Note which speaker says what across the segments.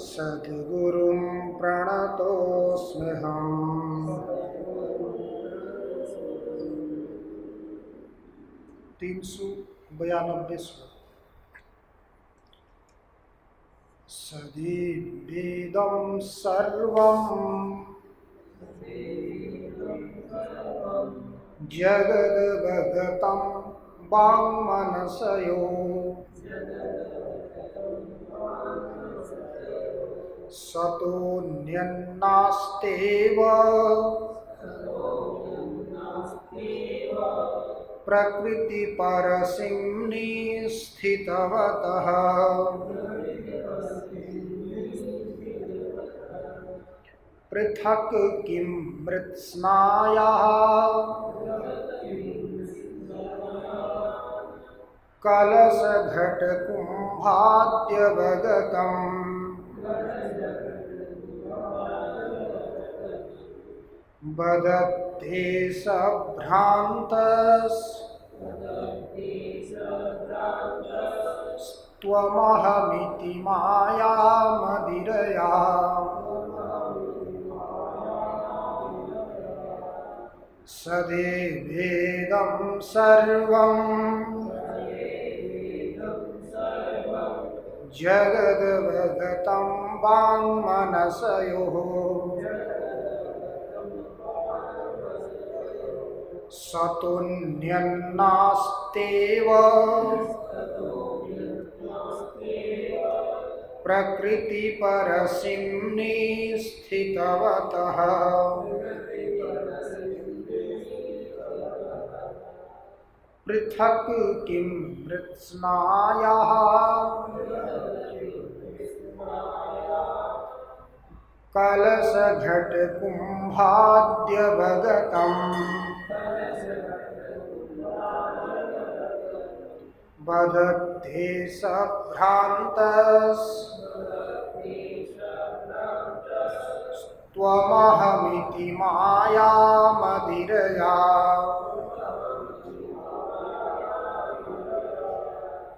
Speaker 1: सद्गुरुं प्रणतोऽस्म्यहम्। 392 श्लोक। सदीवेदं सर्वं जगद्भगतं वाङ्मनसयो सतोऽन्यन्नास्त्येव प्रकृतिपरसिंनि स्थितवतः। पृथक् किं मृत्स्नायाः कलशघटकुम्भाद्यवगतम्। वदते स भ्रान्तस्त्वमहमिति मायामदिरया। सदेवेदं सर्वं जगद्भगतं वाङ्मनसयोः सतोऽन्यन्नास्त्येव प्रकृतिपरसिंनि स्थितवतः। पृथक् किं मृत्स्नायाः कलशघटकुम्भाद्यवगतम्। वदते स भ्रान्तस्त्वमहमिति मायामदिरया।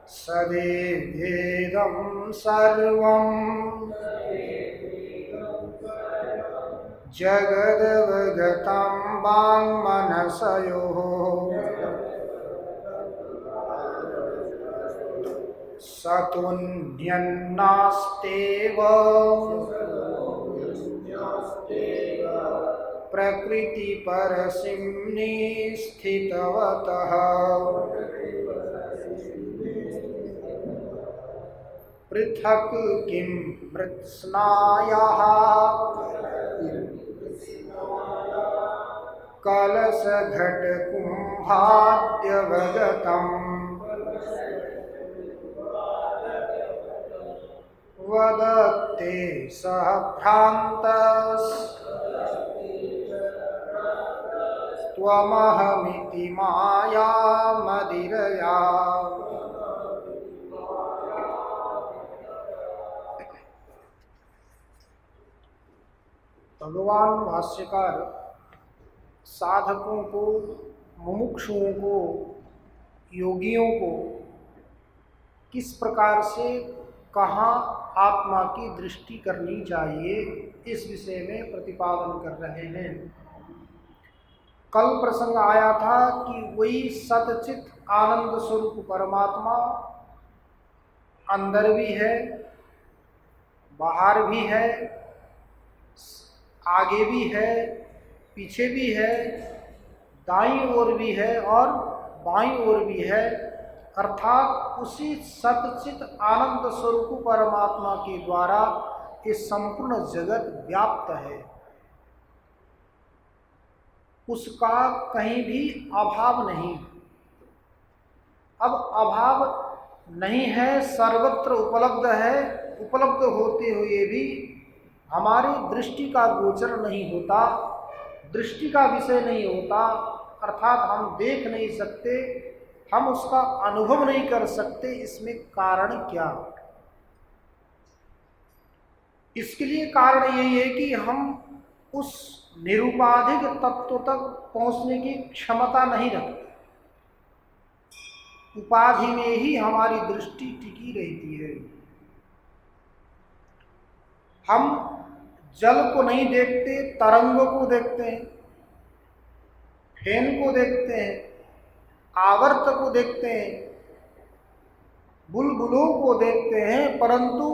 Speaker 1: सदेवेदं सर्वं जगद्भगतं वाङ्मनसयोः सतोऽन्यन्नास्त्येव प्रकृतिपरसिंनि स्थितवतः। पृथक् किं मृत्स्नायाः कलशघटकुम्भाद्यवगतम्। वदते स भ्रान्तस्त्वमहमिति मायामदिरया। भगवान भाष्यकार साधकों को, मुमुक्षुओं को, योगियों को किस प्रकार से कहाँ आत्मा की दृष्टि करनी चाहिए इस विषय में प्रतिपादन कर रहे हैं। कल प्रसंग आया था कि वही सतचित आनंद स्वरूप परमात्मा अंदर भी है, बाहर भी है, आगे भी है, पीछे भी है, दाईं ओर भी है और बाईं ओर भी है। अर्थात उसी सतचित आनंद स्वरूप परमात्मा के द्वारा ये संपूर्ण जगत व्याप्त है। उसका कहीं भी अभाव नहीं। अब अभाव नहीं है, सर्वत्र उपलब्ध है। उपलब्ध होते हुए भी हमारी दृष्टि का गोचर नहीं होता, दृष्टि का विषय नहीं होता। अर्थात हम देख नहीं सकते, हम उसका अनुभव नहीं कर सकते। इसमें कारण क्या? इसके लिए कारण यही है कि हम उस निरुपाधिक तत्व तक पहुंचने की क्षमता नहीं रखते। उपाधि में ही हमारी दृष्टि टिकी रहती है। हम जल को नहीं देखते, तरंगों को देखते हैं, फेन को देखते हैं, आवर्त को देखते हैं, बुलबुलों को देखते हैं, परंतु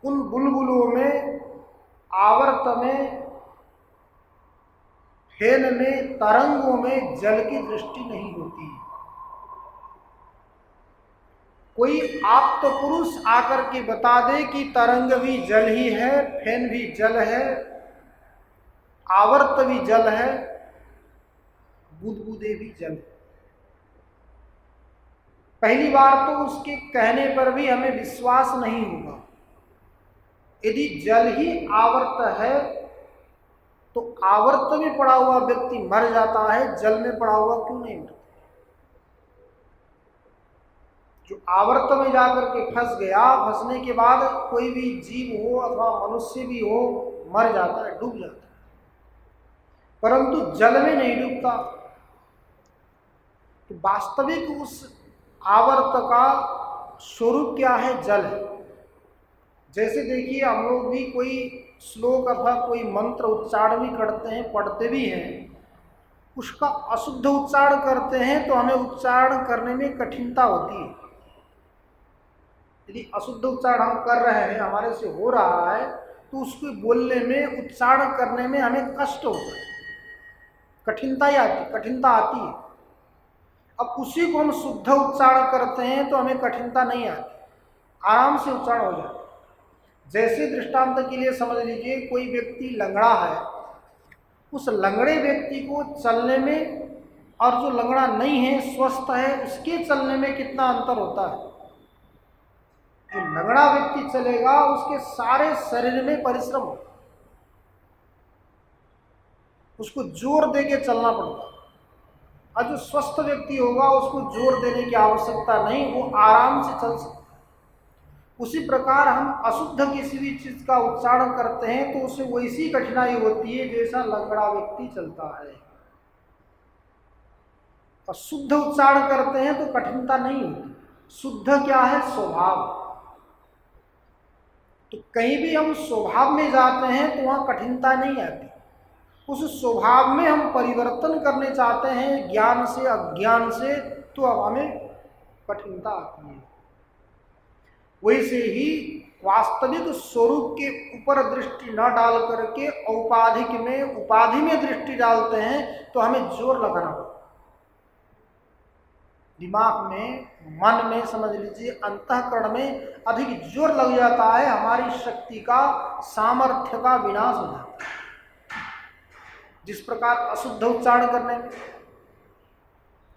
Speaker 1: उन बुलबुलों में, आवर्त में, फेन में, तरंगों में जल की दृष्टि नहीं होती। कोई आप तो पुरुष आकर के बता दे कि तरंग भी जल ही है, फेन भी जल है, आवर्त भी जल है, बुदबुदे भी जल है। पहली बार तो उसके कहने पर भी हमें विश्वास नहीं होगा। यदि जल ही आवर्त है तो आवर्त में पड़ा हुआ व्यक्ति मर जाता है, जल में पड़ा हुआ क्यों नहीं मरता? जो आवर्त में जाकर के फंस गया, फंसने के बाद कोई भी जीव हो अथवा मनुष्य भी हो मर जाता है, डूब जाता है, परंतु जल में नहीं डूबता। तो वास्तविक उस आवर्त का स्वरूप क्या है? जल है। जैसे देखिए, हम लोग भी कोई श्लोक अथवा कोई मंत्र उच्चारण भी करते हैं, पढ़ते भी हैं, उसका अशुद्ध उच्चारण करते हैं तो हमें उच्चारण करने में कठिनता होती है। यदि अशुद्ध उच्चारण हम कर रहे हैं, हमारे से हो रहा है, तो उसको बोलने में, उच्चारण करने में हमें कष्ट होता है, कठिनता आती है। अब उसी को हम शुद्ध उच्चारण करते हैं तो हमें कठिनता नहीं आती, आराम से उच्चारण हो जाता है। जैसे दृष्टांत के लिए समझ लीजिए, कोई व्यक्ति लंगड़ा है, उस लंगड़े व्यक्ति को चलने में और जो लंगड़ा नहीं है, स्वस्थ है, उसके चलने में कितना अंतर होता है। जो लंगड़ा व्यक्ति चलेगा उसके सारे शरीर में परिश्रम हो, उसको जोर दे के चलना पड़ता है, और जो स्वस्थ व्यक्ति होगा उसको जोर देने की आवश्यकता नहीं, वो आराम से चल सकता है। उसी प्रकार हम अशुद्ध किसी भी चीज का उच्चारण करते हैं तो उसे वैसी कठिनाई होती है जैसा लंगड़ा व्यक्ति चलता है। और शुद्ध उच्चारण करते हैं तो कठिनता नहीं होती। शुद्ध क्या है? स्वभाव। तो कहीं भी हम स्वभाव में जाते हैं तो वहां कठिनता नहीं आती। उस स्वभाव में हम परिवर्तन करने चाहते हैं ज्ञान से, अज्ञान से, तो अब हमें कठिनता आती है। वैसे ही वास्तविक स्वरूप के ऊपर दृष्टि न डाल करके औपाधिक में, उपाधि में दृष्टि डालते हैं तो हमें जोर लगाना पड़ता है। दिमाग में, मन में, समझ लीजिए अंतःकरण में अधिक जोर लग जाता है, हमारी शक्ति का, सामर्थ्य का विनाश हो जाता है। जिस प्रकार अशुद्ध उच्चारण करने में,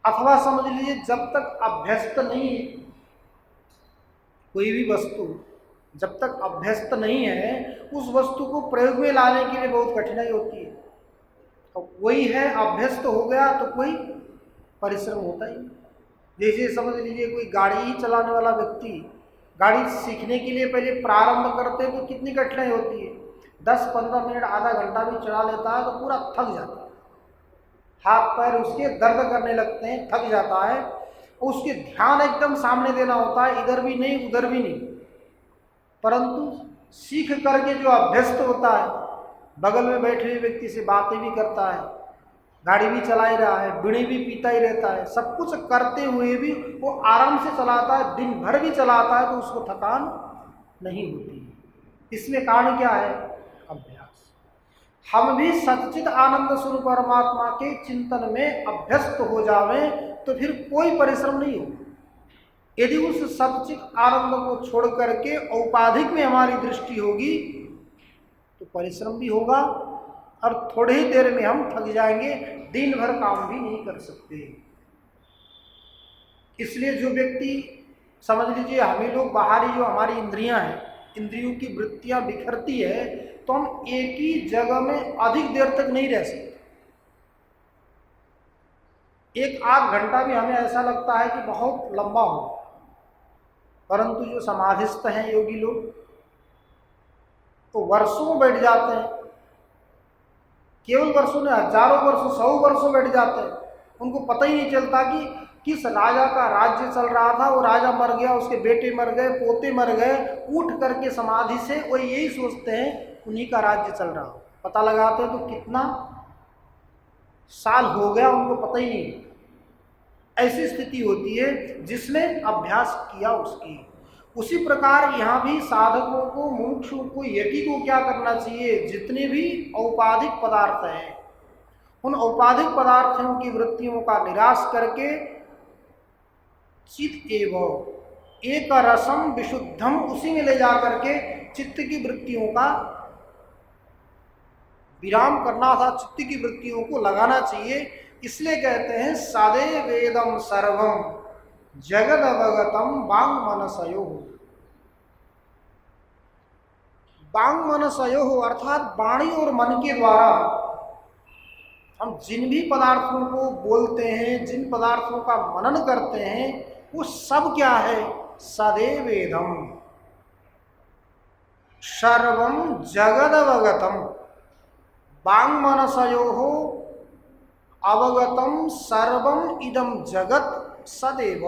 Speaker 1: अथवा समझ लीजिए जब तक अभ्यस्त नहीं, कोई भी वस्तु जब तक अभ्यस्त नहीं है, उस वस्तु को प्रयोग में लाने के लिए बहुत कठिनाई होती है। तो वही है, अभ्यस्त हो गया तो कोई परिश्रम होता ही। जैसे समझ लीजिए कोई गाड़ी ही चलाने वाला व्यक्ति गाड़ी सीखने के लिए पहले प्रारंभ करते हैं तो कितनी कठिनाई होती है। 10-15 मिनट, आधा घंटा भी चला लेता है तो पूरा थक जाता है, हाथ पैर उसके दर्द करने लगते हैं, थक जाता है। उसके ध्यान एकदम सामने देना होता है, इधर भी नहीं उधर भी नहीं। परंतु सीख करके जो अभ्यस्त होता है, बगल में बैठे हुए व्यक्ति से बातें भी करता है, गाड़ी भी चला ही रहा है, बीड़ी भी पीता ही रहता है, सब कुछ करते हुए भी वो आराम से चलाता है, दिन भर भी चलाता है तो उसको थकान नहीं होती। इसमें कारण क्या है? अभ्यास। हम भी सच्चित आनंद स्वरूप परमात्मा के चिंतन में अभ्यस्त हो जावे तो फिर कोई परिश्रम नहीं होगा। यदि उस सच्चित आनंद को छोड़ करके औपाधिक में हमारी दृष्टि होगी तो परिश्रम भी होगा और थोड़ी ही देर में हम थक जाएंगे, दिन भर काम भी नहीं कर सकते। इसलिए जो व्यक्ति, समझ लीजिए हमें लोग बाहरी जो हमारी इंद्रियां हैं, इंद्रियों की वृत्तियां बिखरती है तो हम एक ही जगह में अधिक देर तक नहीं रह सकते। 1-8 घंटा भी हमें ऐसा लगता है कि बहुत लंबा हो, परंतु जो समाधिस्थ हैं योगी लोग तो वर्षों बैठ जाते हैं, केवल वर्षों ने, हजारों वर्षों, 100 वर्षों बैठ जाते हैं। उनको पता ही नहीं चलता कि किस राजा का राज्य चल रहा था, वो राजा मर गया, उसके बेटे मर गए, पोते मर गए, उठ करके समाधि से वो यही सोचते हैं उन्हीं का राज्य चल रहा हो। पता लगाते हैं तो कितना साल हो गया उनको पता ही नहीं। ऐसी स्थिति होती है जिसने अभ्यास किया उसकी। उसी प्रकार यहाँ भी साधकों को, मुमुक्षुओं को, यति को क्या करना चाहिए, जितने भी औपाधिक पदार्थ हैं उन औपाधिक पदार्थों की वृत्तियों का निराश करके चित्त एवं एक रसम विशुद्धम, उसी में ले जा करके चित्त की वृत्तियों का विराम करना था, चित्त की वृत्तियों को लगाना चाहिए। इसलिए कहते हैं सदैव वेदम सर्वम जगद अवगतम वांग मनसयो। वांग मनसयो अर्थात वाणी और मन के द्वारा हम जिन भी पदार्थों को बोलते हैं, जिन पदार्थों का मनन करते हैं, वो सब क्या है, सदैव वेदम सर्वम जगद अवगतम वांग मनसयो अवगतम सर्वम इदम जगत सदैव।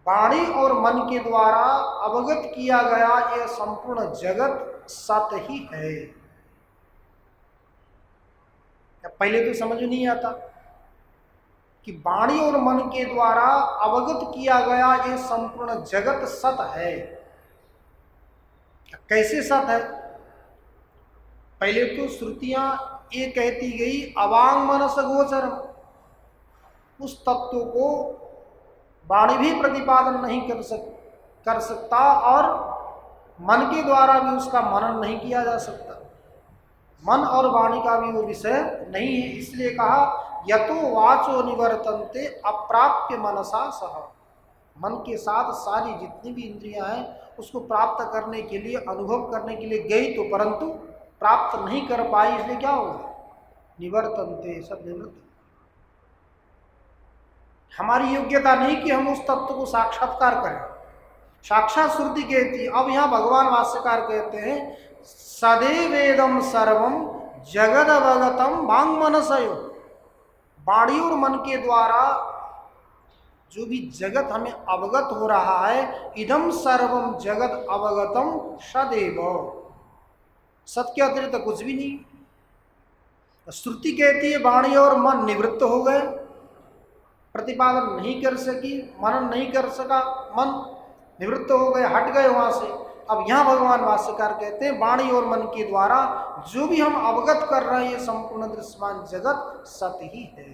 Speaker 1: वाणी और मन के द्वारा अवगत किया गया यह संपूर्ण जगत सत ही है। पहले तो समझ नहीं आता कि वाणी और मन के द्वारा अवगत किया गया यह संपूर्ण जगत सत है। कैसे सत है? पहले तो श्रुतियां ये कहती गई अवांग मनस गोचर, उस तत्व को वाणी भी प्रतिपादन नहीं कर सकता और मन के द्वारा भी उसका मनन नहीं किया जा सकता। मन और वाणी का भी वो विषय नहीं है। इसलिए कहा यतो वाचो निवर्तन्ते अप्राप्य मनसा सह। मन के साथ सारी जितनी भी इंद्रियां हैं उसको प्राप्त करने के लिए, अनुभव करने के लिए गई तो परंतु प्राप्त नहीं कर पाई। इसलिए क्या होगा, निवर्तन्ते, सब निवृत्त। हमारी योग्यता नहीं कि हम उस तत्व को साक्षात्कार करें। साक्षात श्रुति कहती। अब यहाँ भगवान भाष्यकार कहते हैं सदैवेदम सर्वम जगद अवगतम वांग मनसयो। वाणी और मन के द्वारा जो भी जगत हमें अवगत हो रहा है, इदम सर्वम जगत अवगतम सदैव, सत के अतिरिक्त कुछ भी नहीं। श्रुति कहती है वाणी और मन निवृत्त हो गए, प्रतिपादन नहीं कर सकी, मनन नहीं कर सका, मन निवृत्त हो गए, हट गए वहां से। अब यहाँ भगवान भाष्यकार कहते हैं वाणी और मन के द्वारा जो भी हम अवगत कर रहे हैं ये संपूर्ण दृश्यमान जगत सत्य ही है।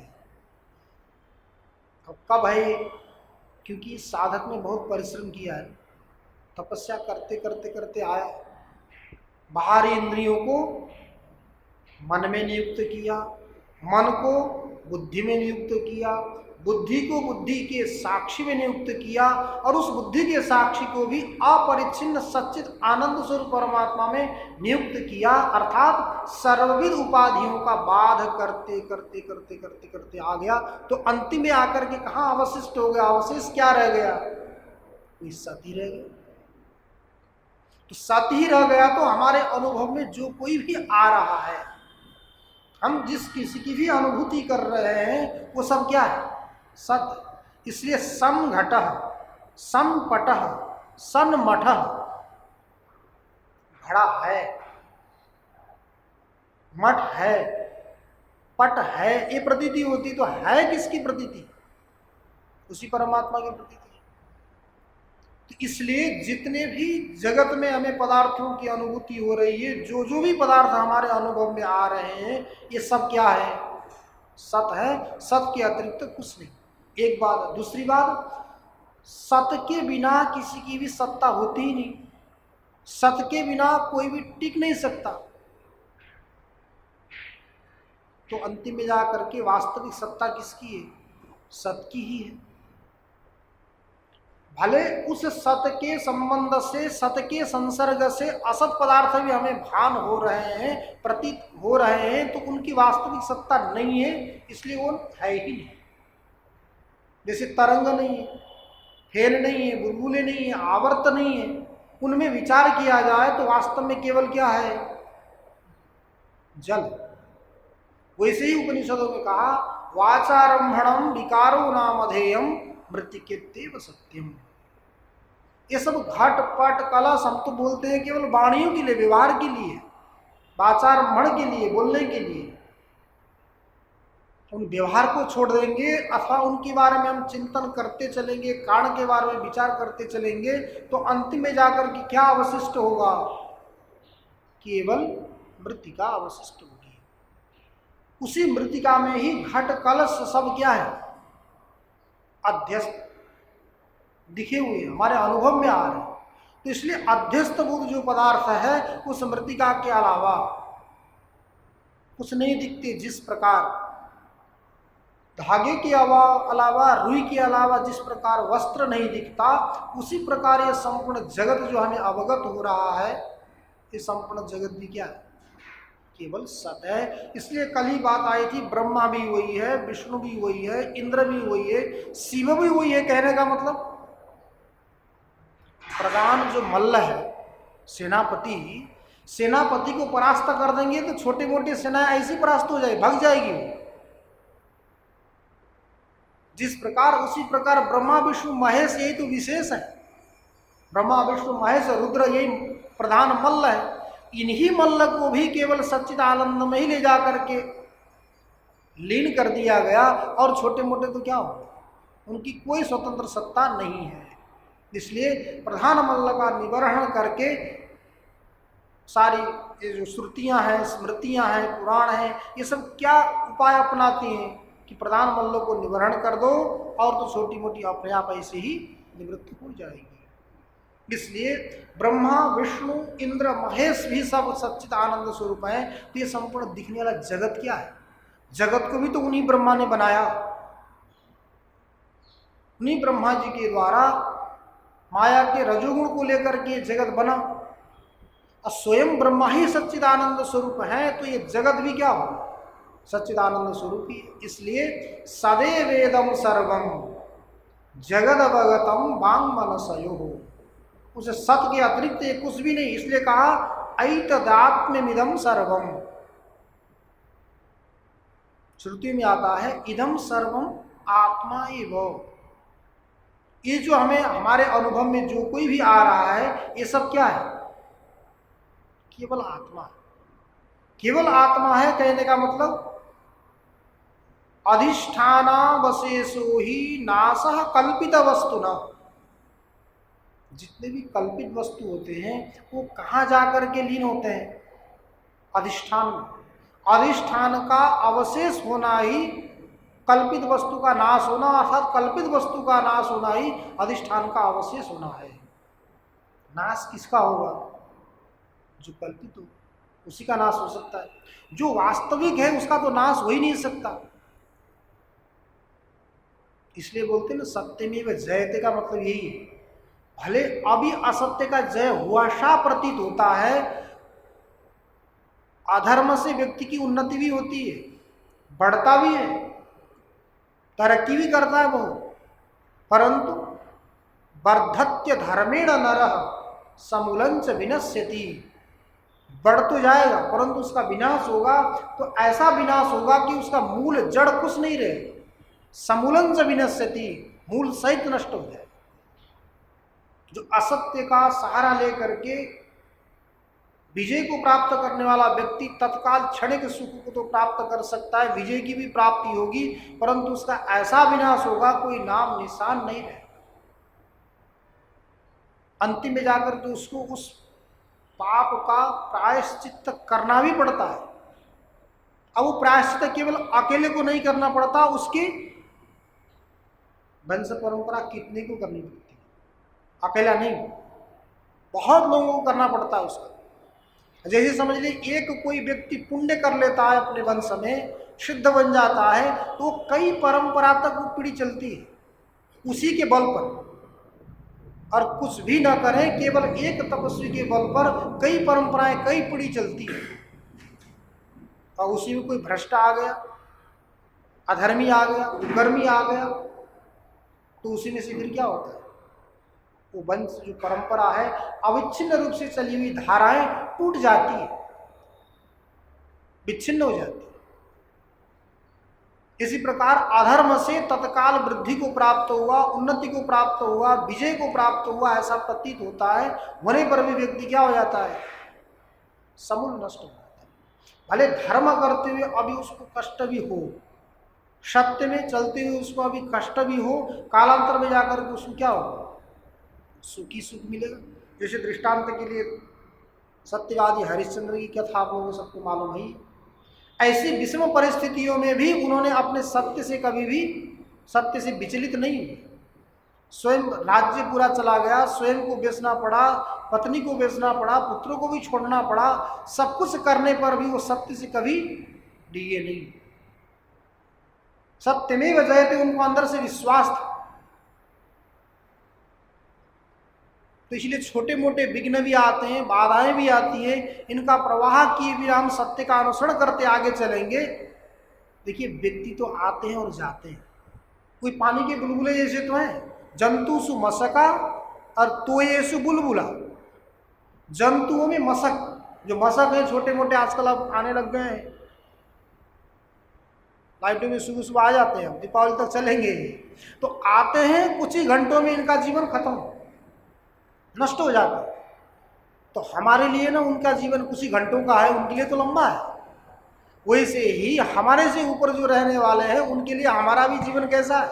Speaker 1: अब कब है? क्योंकि साधक ने बहुत परिश्रम किया है, तपस्या करते करते करते आया, बाहरी इंद्रियों को मन में नियुक्त किया, मन को बुद्धि में नियुक्त किया, बुद्धि को बुद्धि के साक्षी में नियुक्त किया और उस बुद्धि के साक्षी को भी अपरिच्छिन्न सच्चित आनंद स्वरूप परमात्मा में नियुक्त किया। अर्थात सर्वविध उपाधियों का बाध करते करते करते करते करते आ गया तो अंतिम में आकर के कहाँ अवशिष्ट हो गया? अवशेष क्या रह गया? कोई सत ही रह गया। तो सत ही रह गया तो हमारे अनुभव में जो कोई भी आ रहा है, हम जिस किसी की भी अनुभूति कर रहे हैं वो सब क्या है? सत्य। इसलिए समघट समपट सन्मठ, घड़ा है, मठ है, पट है, ये प्रतीति होती तो है किसकी प्रतीति? उसी परमात्मा की प्रतीति। तो इसलिए जितने भी जगत में हमें पदार्थों की अनुभूति हो रही है, जो जो भी पदार्थ हमारे अनुभव में आ रहे हैं, ये सब क्या है? सत है। सत के अतिरिक्त कुछ नहीं। एक बात। दूसरी बात, सत के बिना किसी की भी सत्ता होती ही नहीं। सत के बिना कोई भी टिक नहीं सकता। तो अंतिम में जाकर के वास्तविक सत्ता किसकी है? सत की ही है। भले उस सत के संबंध से, सत के संसर्ग से असत पदार्थ भी हमें भान हो रहे हैं, प्रतीत हो रहे हैं, तो उनकी वास्तविक सत्ता नहीं है, इसलिए वो है ही नहीं। जैसे तरंग नहीं है, फेन नहीं है, बुलबुले नहीं है, आवर्त नहीं है, उनमें विचार किया जाए तो वास्तव में केवल क्या है? जल। वैसे ही उपनिषदों में कहा वाचारंभणम विकारो नामधेयम मृतिकेत्येव सत्यम। ये सब घट पट कलश हम तो बोलते हैं केवल वाणियों के लिए, व्यवहार के लिए, वाचारंभण के लिए, बोलने के लिए। उन व्यवहार को छोड़ देंगे अथवा उनके बारे में हम चिंतन करते चलेंगे, कारण के बारे में विचार करते चलेंगे, तो अंतिम में जाकर के क्या अवशिष्ट होगा? केवल मृतिका अवशिष्ट होगी। उसी मृतिका में ही घट कलश सब क्या है? अध्यस्त दिखे हुए हमारे अनुभव में आ रहे हैं। तो इसलिए अध्यस्तभूत जो पदार्थ है उस मृतिका के अलावा कुछ नहीं दिखते। जिस प्रकार धागे के अलावा, रुई के अलावा जिस प्रकार वस्त्र नहीं दिखता, उसी प्रकार ये संपूर्ण जगत जो हमें अवगत हो रहा है, ये संपूर्ण जगत भी क्या है? केवल सत है। इसलिए कल ही बात आई थी, ब्रह्मा भी वही है, विष्णु भी वही है, इंद्र भी वही है, शिव भी वही है। कहने का मतलब प्रधान जो मल्ल है, सेनापति को परास्त कर देंगे तो छोटे मोटे सेनाएं ऐसी परास्त हो जाए, भाग जाएगी वो। जिस प्रकार उसी प्रकार ब्रह्मा विष्णु महेश, यही तो विशेष है। ब्रह्मा विष्णु महेश रुद्र यही प्रधान मल्ल है। इन्हीं मल्ल को भी केवल सच्चिदानंद में ही ले जा करके लीन कर दिया गया, और छोटे मोटे तो क्या हो, उनकी कोई स्वतंत्र सत्ता नहीं है। इसलिए प्रधान मल्ल का निवारण करके सारी ये जो श्रुतियां हैं, स्मृतियां हैं, पुराण हैं, ये सब क्या उपाय अपनाती हैं कि प्रधान मल्लों को निवारण कर दो और तो छोटी मोटी अपने ऐसे ही निवृत्त हो जाएगी। इसलिए ब्रह्मा विष्णु इंद्र महेश भी सब सच्चित आनंद स्वरूप हैं। तो ये संपूर्ण दिखने वाला जगत क्या है? जगत को भी तो उन्हीं ब्रह्मा ने बनाया, उन्हीं ब्रह्मा जी के द्वारा माया के रजोगुण को लेकर के जगत बना, और स्वयं ब्रह्मा ही सच्चिदानंद स्वरूप है। तो ये जगत भी क्या हो? सच्चिदानंद स्वरूप ही। इसलिए सदैवेदम सर्वम जगद अवगतम वांग मनसयो हो, उस सत के अतिरिक्त ये कुछ भी नहीं। इसलिए कहा ऐतदात्म्यमिदं सर्वम। श्रुति में आता है इदम सर्वम आत्मा एव। ये जो हमें हमारे अनुभव में जो कोई भी आ रहा है, ये सब क्या है? केवल आत्मा। केवल आत्मा है कहने का मतलब अधिष्ठानावशेषो ही नासः कल्पित वस्तुना। जितने भी कल्पित वस्तु होते हैं वो कहाँ जाकर के लीन होते हैं? अधिष्ठान में। अधिष्ठान का अवशेष होना ही कल्पित वस्तु का नाश होना, अर्थात कल्पित वस्तु का नाश होना ही अधिष्ठान का अवशेष होना है। नाश किसका होगा? जो कल्पित हो उसी का नाश हो सकता है। जो वास्तविक है उसका तो नाश हो ही नहीं सकता। इसलिए बोलते हैं ना सत्यमेव जयते का मतलब यही है। भले अभी असत्य का जय हुआ सा प्रतीत होता है, अधर्म से व्यक्ति की उन्नति भी होती है, बढ़ता भी है, तरक्की भी करता है बहुत, परंतु वर्धत्य धर्मेण नरः समूलंच विनश्यति। बढ़ तो जाएगा परंतु उसका विनाश होगा तो ऐसा विनाश होगा कि उसका मूल जड़ कुछ नहीं रहे। समूलंच विनश्यति, मूल सहित नष्ट हो जाए। जो असत्य का सहारा लेकर के विजय को प्राप्त करने वाला व्यक्ति तत्काल क्षणिक सुख को तो प्राप्त कर सकता है, विजय की भी प्राप्ति होगी, परंतु उसका ऐसा विनाश होगा कोई नाम निशान नहीं रहे। अंतिम में जाकर के उसको उस पाप का प्रायश्चित करना भी पड़ता है। अब वो प्रायश्चित केवल अकेले को नहीं करना पड़ता, उसकी वंश परंपरा कितने को करनी पड़ती है, अकेला नहीं, बहुत लोगों को करना पड़ता है उसका। जैसे समझ लीजिए एक कोई व्यक्ति पुण्य कर लेता है, अपने वंश में सिद्ध बन जाता है, तो कई परंपरा तक वो पीढ़ी चलती है उसी के बल पर, और कुछ भी न करें केवल एक तपस्वी के बल पर कई परंपराएं कई पीढ़ी चलती है। और उसी में कोई भ्रष्ट आ गया, अधर्मी आ गया, कुकर्मी आ गया, तो उसी में से फिर क्या होता है? वो वंश जो परंपरा है अविच्छिन्न रूप से चली हुई धाराएं टूट जाती है, विच्छिन्न हो जाती है। इसी प्रकार अधर्म से तत्काल वृद्धि को प्राप्त हुआ, उन्नति को प्राप्त हुआ, विजय को प्राप्त हुआ ऐसा प्रतीत होता है, होने पर भी व्यक्ति क्या हो जाता है, समूल नष्ट हो जाता है। भले धर्म करते हुए अभी उसको कष्ट भी हो, सत्य में चलते हुए उसको अभी कष्ट भी हो, कालांतर में जाकर के उसको क्या होगा, सुखी सुख मिलेगा। जैसे दृष्टांत के लिए सत्यवादी हरिश्चंद्र की कथा आप लोगों को सबको मालूम है। ऐसी विषम परिस्थितियों में भी उन्होंने अपने सत्य से कभी भी सत्य से विचलित नहीं हुए। स्वयं राज्य पूरा चला गया, स्वयं को बेचना पड़ा, पत्नी को बेचना पड़ा, पुत्रों को भी छोड़ना पड़ा, सब कुछ करने पर भी वो सत्य से कभी डिगे नहीं। सत्यमेव जयते, उनको अंदर से विश्वास था। तो इसलिए छोटे मोटे विघ्न भी आते हैं, बाधाएं भी आती हैं, इनका प्रवाह किए भी हम सत्य का अनुसरण करते आगे चलेंगे। देखिए व्यक्ति तो आते हैं और जाते हैं, कोई पानी के बुलबुले जैसे तो हैं। जंतु सु मशका और तोयेसु बुलबुला। जंतुओं में मशक, जो मशक है छोटे मोटे आजकल अब आने लग गए हैं, लाइटों में सुबह सुबह आ जाते हैं, दीपावली तक चलेंगे। तो आते हैं, कुछ ही घंटों में इनका जीवन खत्म नष्ट हो जाता है। तो हमारे लिए ना उनका जीवन कुछ ही घंटों का है, उनके लिए तो लंबा है। वैसे ही हमारे से ऊपर जो रहने वाले हैं उनके लिए हमारा भी जीवन कैसा है,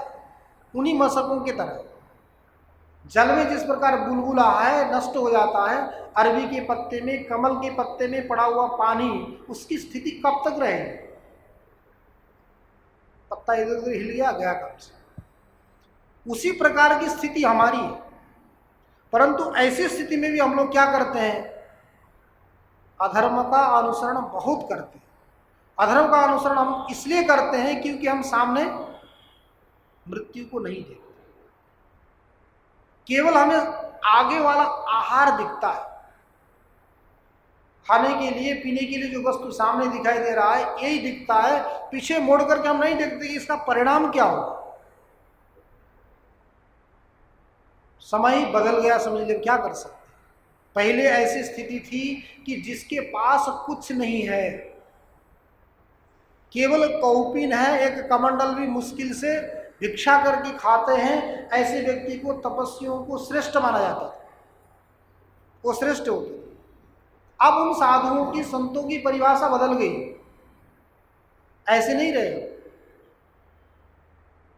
Speaker 1: उन्हीं मशकों की तरह। जल में जिस प्रकार बुलबुला है, नष्ट हो जाता है, अरबी के पत्ते में, कमल के पत्ते में पड़ा हुआ पानी, उसकी स्थिति कब तक रहेगी? पत्ता इधर उधर हिल गया, गया कब से। उसी प्रकार की स्थिति हमारी है। परंतु ऐसी स्थिति में भी हम लोग क्या करते हैं, अधर्म का अनुसरण बहुत करते हैं। अधर्म का अनुसरण हम इसलिए करते हैं क्योंकि हम सामने मृत्यु को नहीं देखते, केवल हमें आगे वाला आहार दिखता है। खाने के लिए, पीने के लिए जो वस्तु सामने दिखाई दे रहा है यही दिखता है, पीछे मोड़ करके हम नहीं देखते कि इसका परिणाम क्या होगा। समय बदल गया, समझ लीजिए, क्या कर सकते। पहले ऐसी स्थिति थी कि जिसके पास कुछ नहीं है, केवल कौपीन है, एक कमंडल भी मुश्किल से भिक्षा करके खाते हैं, ऐसे व्यक्ति को तपस्वियों को श्रेष्ठ माना जाता था, वो श्रेष्ठ होते। अब उन साधुओं की, संतों की परिभाषा बदल गई, ऐसे नहीं रहे।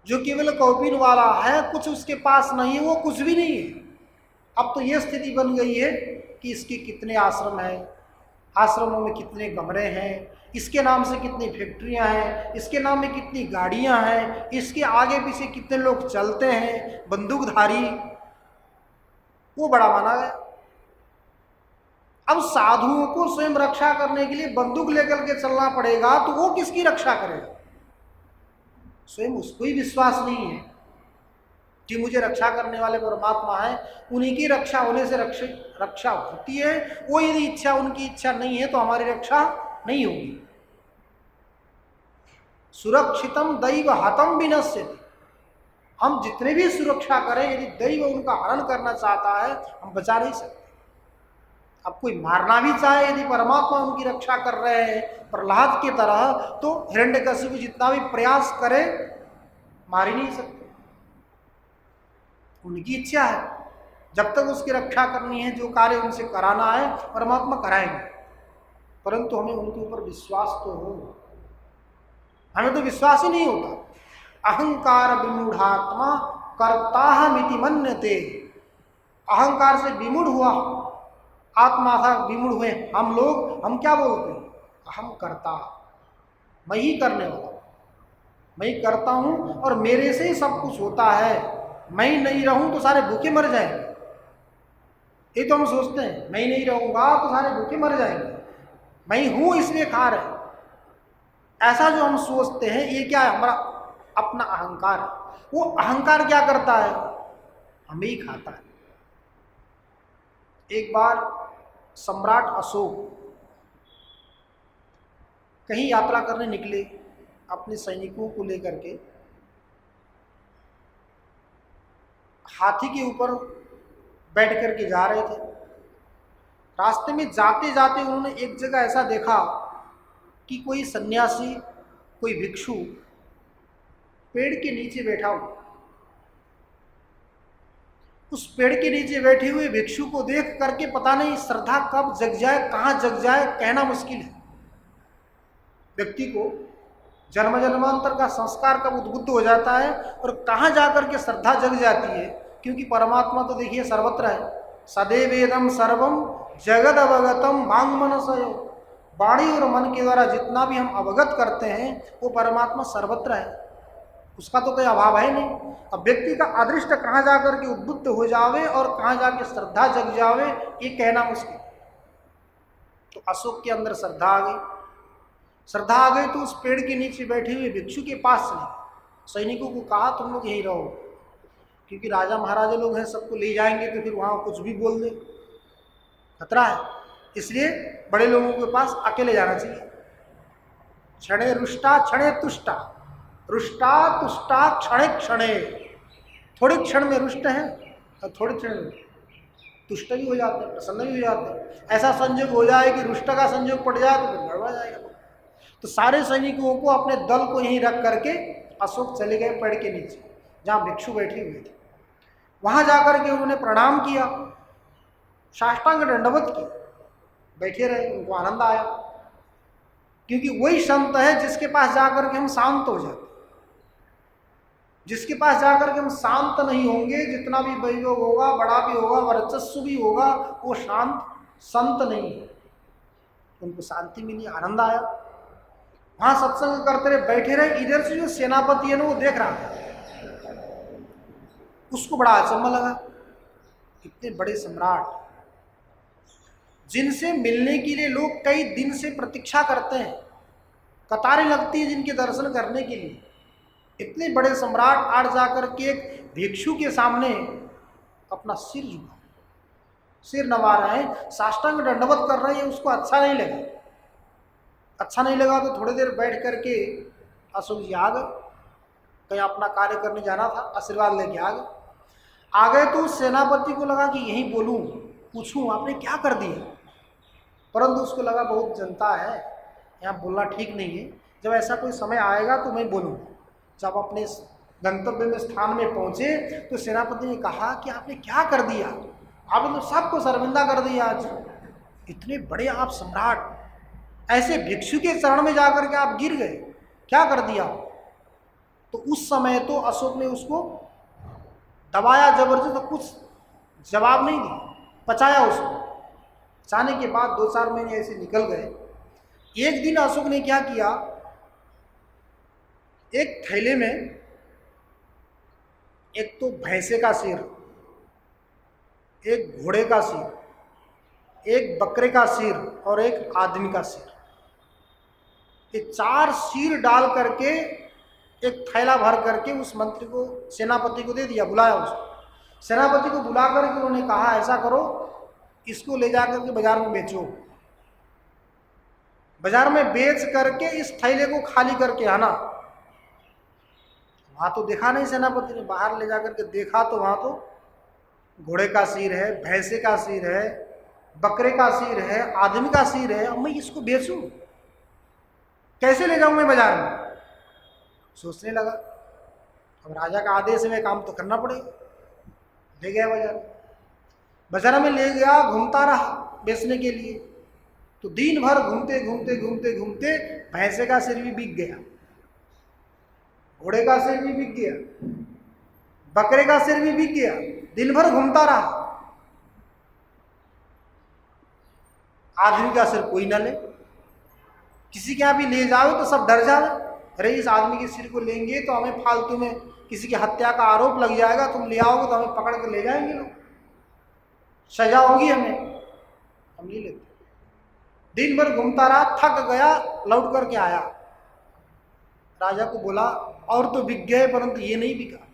Speaker 1: जो केवल कौपीन वाला है, कुछ उसके पास नहीं है, वो कुछ भी नहीं है। अब तो ये स्थिति बन गई है कि इसके कितने आश्रम हैं, आश्रमों में कितने कमरे हैं, इसके नाम से कितनी फैक्ट्रियां हैं, इसके नाम में कितनी गाड़ियां हैं, इसके आगे पीछे कितने लोग चलते हैं, बंदूकधारी, वो बड़ा माना गया। अब साधुओं को स्वयं रक्षा करने के लिए बंदूक लेकर के चलना पड़ेगा, तो वो किसकी रक्षा करेगा? स्वयं उसको ही विश्वास नहीं है कि मुझे रक्षा करने वाले परमात्मा है, उन्हीं की रक्षा होने से रक्षा होती है। वो यदि इच्छा, उनकी इच्छा नहीं है तो हमारी रक्षा नहीं होगी। सुरक्षितम दैव हतम विनश्यति। हम जितने भी सुरक्षा करें, यदि दैव उनका हरण करना चाहता है, हम बचा नहीं सकते। अब कोई मारना भी चाहे, यदि परमात्मा उनकी रक्षा कर रहे हैं प्रहलाद की तरह, तो हिरण्यकशिपु जितना भी प्रयास करे, मार ही नहीं सकते। उनकी इच्छा है, जब तक उसकी रक्षा करनी है, जो कार्य उनसे कराना है, परमात्मा कराएंगे। परंतु हमें उनके ऊपर विश्वास तो हो। हमें तो विश्वास ही नहीं होता। अहंकार विमूढ़ात्मा कर्ताहमिति मन्यते। अहंकार से विमूढ़ हुआ आत्मा था, विमूढ़ हुए हम लोग, हम क्या बोलते हैं, अहम कर्ता, मैं ही करने वाला, मैं ही करता हूं और मेरे से ही सब कुछ होता है। मैं ही नहीं रहूं तो सारे भूखे मर जाएंगे, ये तो हम सोचते हैं। मैं ही नहीं रहूंगा तो सारे भूखे मर जाएंगे, मैं ही हूं इसलिए खा रहे। ऐसा जो हम सोचते हैं, ये क्या है, हमारा अपना अहंकार है। वो अहंकार क्या करता है, हमें ही खाता है। एक बार सम्राट अशोक कहीं यात्रा करने निकले अपने सैनिकों को लेकर के। हाथी के ऊपर बैठ करके जा रहे थे। रास्ते में जाते जाते उन्होंने एक जगह ऐसा देखा कि कोई सन्यासी, कोई भिक्षु पेड़ के नीचे बैठा हुआ। उस पेड़ के नीचे बैठे हुए भिक्षु को देख करके पता नहीं श्रद्धा कब जग जाए, कहाँ जग जाए, कहना मुश्किल है। व्यक्ति को जन्म जन्मांतर का संस्कार कब उद्बुद्ध हो जाता है और कहाँ जाकर के श्रद्धा जग जाती है, क्योंकि परमात्मा तो देखिए सर्वत्र है। सदैवेदम सर्वम जगद अवगतम वांग मनसयो, वाणी और मन के द्वारा जितना भी हम अवगत करते हैं वो परमात्मा सर्वत्र है, उसका तो कोई अभाव है नहीं। अब व्यक्ति का अदृष्ट कहाँ जाकर के उद्बुद्ध हो जावे और कहाँ जाके श्रद्धा जग जावे ये कहना मुश्किल। तो अशोक के अंदर श्रद्धा आ गई। श्रद्धा आ गई तो उस पेड़ के नीचे बैठे हुए भिक्षु के पास चले। सैनिकों को कहा तुम लोग यहीं रहो, क्योंकि राजा महाराजा लोग हैं, सबको ले जाएंगे तो फिर वहाँ कुछ भी बोल दे, खतरा है। इसलिए बड़े लोगों के पास अकेले जाना चाहिए। क्षणे रुष्टा क्षणे तुष्टा, रुष्टा तुष्टा क्षणे क्षणे, थोड़े क्षण में रुष्ट हैं और थोड़े क्षण में तुष्ट भी हो जाते हैं, प्रसन्न भी हो जाते हैं। ऐसा संयोग हो जाए कि रुष्ट का संयोग पड़ जाए तो फिर गड़बड़ जाएगा। तो सारे सैनिकों को अपने दल को यहीं रख करके अशोक चले गए पेड़ के नीचे जहाँ भिक्षु बैठे हुए थे। वहाँ जाकर के उन्होंने प्रणाम किया, साष्टांग दंडवत की, बैठे रहे। उनको आनंद आया, क्योंकि वही संत है जिसके पास जाकर के हम शांत हो जाते। जिसके पास जाकर के हम शांत नहीं होंगे, जितना भी वैभव होगा, बड़ा भी होगा, वर्चस्व भी होगा, वो शांत संत नहीं है। उनको शांति मिली, आनंद आया। वहाँ सत्संग करते रहे, बैठे रहे। इधर से जो सेनापति है ना वो देख रहा था, उसको बड़ा अचंभा लगा। इतने बड़े सम्राट जिनसे मिलने के लिए लोग कई दिन से प्रतीक्षा करते हैं, कतारें लगती है जिनके दर्शन करने के लिए, इतने बड़े सम्राट आज जाकर के एक भिक्षु के सामने अपना सिर झुका, सिर नवा रहे हैं, साष्टांग दंडवत कर रहे हैं। उसको अच्छा नहीं लगा। अच्छा नहीं लगा तो थोड़ी देर बैठ करके अशोक जी आ गए। कहीं अपना कार्य करने जाना था, आशीर्वाद लेके आ गए। तो सेनापति को लगा कि यहीं बोलूं, पूछूं आपने क्या कर दिया, परंतु उसको लगा बहुत जनता है, यहाँ बोलना ठीक नहीं है। जब ऐसा कोई समय आएगा तो मैं बोलूँगा। जब अपने गंतव्य में स्थान में पहुँचे तो सेनापति ने कहा कि आपने क्या कर दिया, आपने तो सबको शर्मिंदा कर दिया। आज इतने बड़े आप सम्राट, ऐसे भिक्षु के चरण में जाकर के आप गिर गए, क्या कर दिया। तो उस समय तो अशोक ने उसको दबाया जबरदस्त, तो कुछ जवाब नहीं दिया, पचाया उसको। जाने के बाद 2-4 महीने ऐसे निकल गए। एक दिन अशोक ने क्या किया, एक थैले में एक तो भैंसे का सिर, एक घोड़े का सिर, एक बकरे का सिर और एक आदमी का सिर, ये 4 सिर डाल करके एक थैला भर करके उस मंत्री को, सेनापति को दे दिया। बुलाया उसको, सेनापति को बुला करके उन्होंने कहा ऐसा करो, इसको ले जाकर के बाजार में बेचो, बाजार में बेच करके इस थैले को खाली करके आना। वहाँ तो देखा नहीं सेनापति ने, बाहर ले जाकर के देखा तो वहाँ तो घोड़े का सिर है, भैंसे का सिर है, बकरे का सिर है, आदमी का सिर है। अब मैं इसको बेचूं, कैसे ले जाऊं मैं बाजार में। सोचने लगा, अब राजा का आदेश है, मैं काम तो करना पड़ेगा। ले गया बाजार में ले गया, घूमता रहा बेचने के लिए। तो दिन भर घूमते घूमते घूमते घूमते भैंसे का सिर भी बिक गया, घोड़े का सिर भी बिक गया, बकरे का सिर भी बिक गया। दिन भर घूमता रहा, आदमी का सिर कोई ना ले। किसी के यहाँ भी ले जाओ तो सब डर जाओ, अरे इस आदमी के सिर को लेंगे तो हमें फालतू में किसी की हत्या का आरोप लग जाएगा, तुम ले आओगे तो हमें पकड़ कर ले जाएंगे लोग, सजा होगी हमें, हम नहीं लेते। दिन भर घूमता रहा, थक गया, लौट करके आया। राजा को बोला और तो बिक गए परंतु ये नहीं बिका।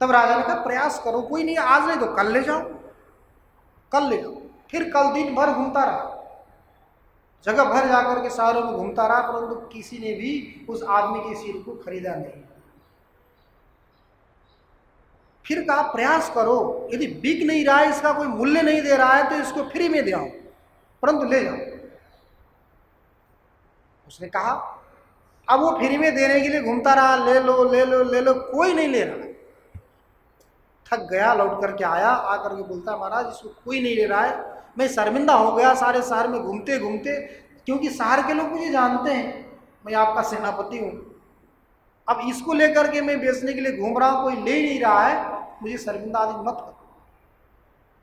Speaker 1: तब राजा ने कहा प्रयास करो, कोई नहीं आज नहीं तो कल ले जाओ, कल ले जाओ। फिर कल दिन भर घूमता रहा, जगह भर जाकर के शहरों में घूमता रहा, परंतु किसी ने भी उस आदमी के सिर को खरीदा नहीं। फिर कहा प्रयास करो, यदि बिक नहीं रहा है, इसका कोई मूल्य नहीं दे रहा है तो इसको फ्री में दे आओ, परंतु ले जाओ। उसने कहा अब वो फ्री में देने के लिए घूमता रहा, ले लो ले लो ले लो, कोई नहीं ले रहा। थक गया, लौट करके आया, आकर के बोलता महाराज इसको कोई नहीं ले रहा है। मैं शर्मिंदा हो गया सारे शहर में घूमते घूमते, क्योंकि शहर के लोग मुझे जानते हैं, मैं आपका सेनापति हूँ। अब इसको लेकर के मैं बेचने के लिए घूम रहा हूँ, कोई ले नहीं रहा है, मुझे शर्मिंदा आदि मत करो।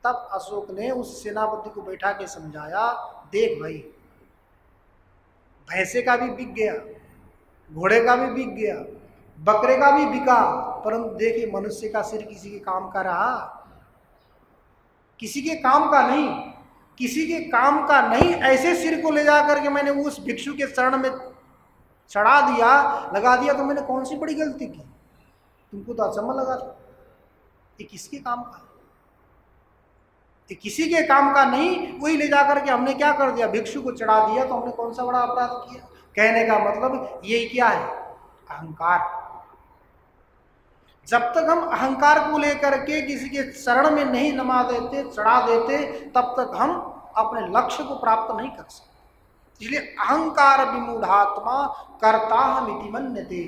Speaker 1: तब अशोक ने उस सेनापति को बैठा के समझाया, देख भाई, भैंसे का भी बिक गया, घोड़े का भी बिक गया, बकरे का भी बिका, परंतु देखिए मनुष्य का सिर किसी के काम का रहा? किसी के काम का नहीं, किसी के काम का नहीं। ऐसे सिर को ले जा करके मैंने उस भिक्षु के चरण में चढ़ा दिया, लगा दिया, तो मैंने कौन सी बड़ी गलती की? तुमको तो अचंभा लगा था, ये किसके काम का? ये किसी के काम का नहीं, वही ले जाकर के हमने क्या कर दिया, भिक्षु को चढ़ा दिया, तो हमने कौन सा बड़ा अपराध किया? कहने का मतलब ये क्या है? अहंकार। जब तक हम अहंकार को लेकर के किसी के चरण में नहीं नमा देते, चढ़ा देते, तब तक हम अपने लक्ष्य को प्राप्त नहीं कर सकते। इसलिए अहंकार विमूढ़ात्मा कर्ता हमिति मन्यते।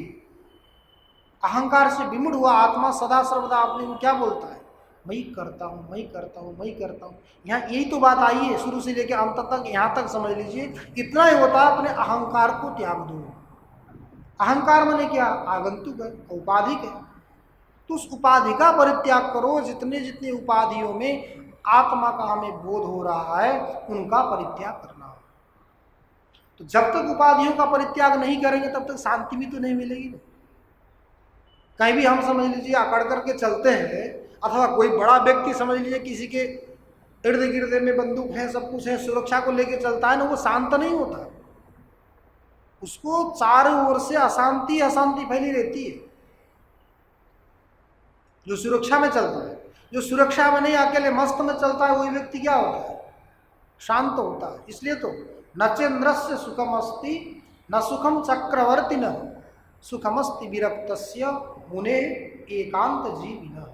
Speaker 1: अहंकार से विमूढ़ हुआ आत्मा सदा सर्वदा अपने को क्या बोलता है? मैं करता हूँ, मैं करता हूँ, मैं करता हूँ। यहाँ यही तो बात आई है, शुरू से लेकर अंत तक, यहाँ तक समझ लीजिए। इतना ही होता है, अपने अहंकार को त्याग दो। अहंकार माने क्या? आगंतुक है, औपाधिक है, तो उस उपाधि का परित्याग करो। जितने जितने उपाधियों में आत्मा का हमें बोध हो रहा है, उनका परित्याग करना। तो जब तक उपाधियों का परित्याग नहीं करेंगे, तब तक शांति भी तो नहीं मिलेगी ना। कहीं भी हम समझ लीजिए अकड़ करके चलते हैं, अथवा कोई बड़ा व्यक्ति समझ लीजिए किसी के इर्द गिर्द में बंदूक है, सब कुछ है, सुरक्षा को लेके चलता है ना, वो शांत नहीं होता। उसको चारों ओर से अशांति अशांति फैली रहती है। जो सुरक्षा में चलता है, जो सुरक्षा में नहीं अकेले मस्त में चलता है, वही व्यक्ति क्या होता है? शांत होता है। इसलिए तो नचेन्द्रस्य सुखमस्ति न सुखम चक्रवर्ती न सुखमस्ति विरक्तस्य मुने एकांत जीविनः।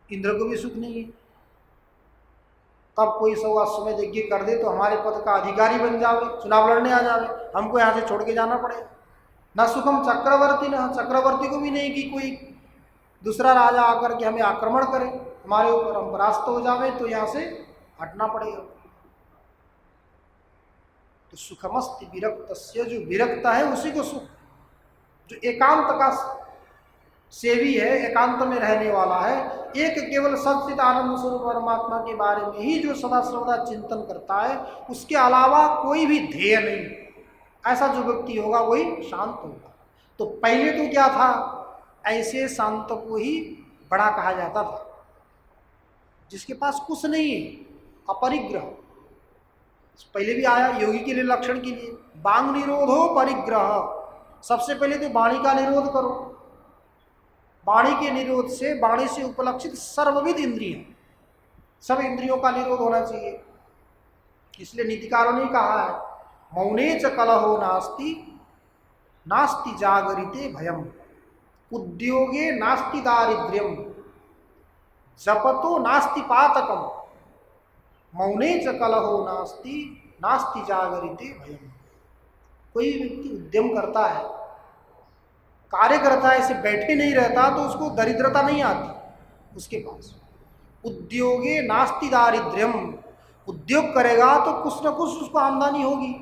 Speaker 1: इंद्र को भी सुख नहीं है, तब कोई सौ अश्वमेध यज्ञ कर दे तो हमारे पद का अधिकारी बन जावे, चुनाव लड़ने आ जावे, हमको यहाँ से छोड़ के जाना पड़ेगा। न सुखम चक्रवर्ती न, चक्रवर्ती को भी नहीं कि कोई दूसरा राजा आकर के हमें आक्रमण करे हमारे ऊपर, हम परास्त हो जावे तो यहाँ से हटना पड़ेगा। तो सुखमस्ति विरक्तस्य, जो विरक्त है उसी को सुख। जो एकांत का सेवी है, एकांत में रहने वाला है, एक केवल सच्चित आनंद स्वरूप परमात्मा के बारे में ही जो सदा सर्वदा चिंतन करता है, उसके अलावा कोई भी ध्येय नहीं, ऐसा जो व्यक्ति होगा वही शांत होगा। तो पहले तो क्या था, ऐसे शांत को ही बड़ा कहा जाता था, जिसके पास कुछ नहीं है, अपरिग्रह। पहले भी आया योगी के लिए, लक्षण के लिए, बांग निरोधो परिग्रह। सबसे पहले तो वाणी का निरोध करो। वाणी के निरोध से, वाणी से उपलक्षित सर्वविध इंद्रिय, सब इंद्रियों का निरोध होना चाहिए। इसलिए नीतिकारों ने कहा है, मौने च कलहो नास्ति नास्ति जागरिते भयम, उद्योगे नास्ति दारिद्र्यम, जपतो नास्ति पातकम, मौने च कलहो नास्ति नास्ति जागरिते भयम। कोई व्यक्ति उद्यम करता है, कार्य करता है, ऐसे बैठे नहीं रहता, तो उसको दरिद्रता नहीं आती उसके पास। उद्योगे नास्ति दारिद्र्यम, उद्योग करेगा तो कुछ न कुछ उसको आमदनी होगी,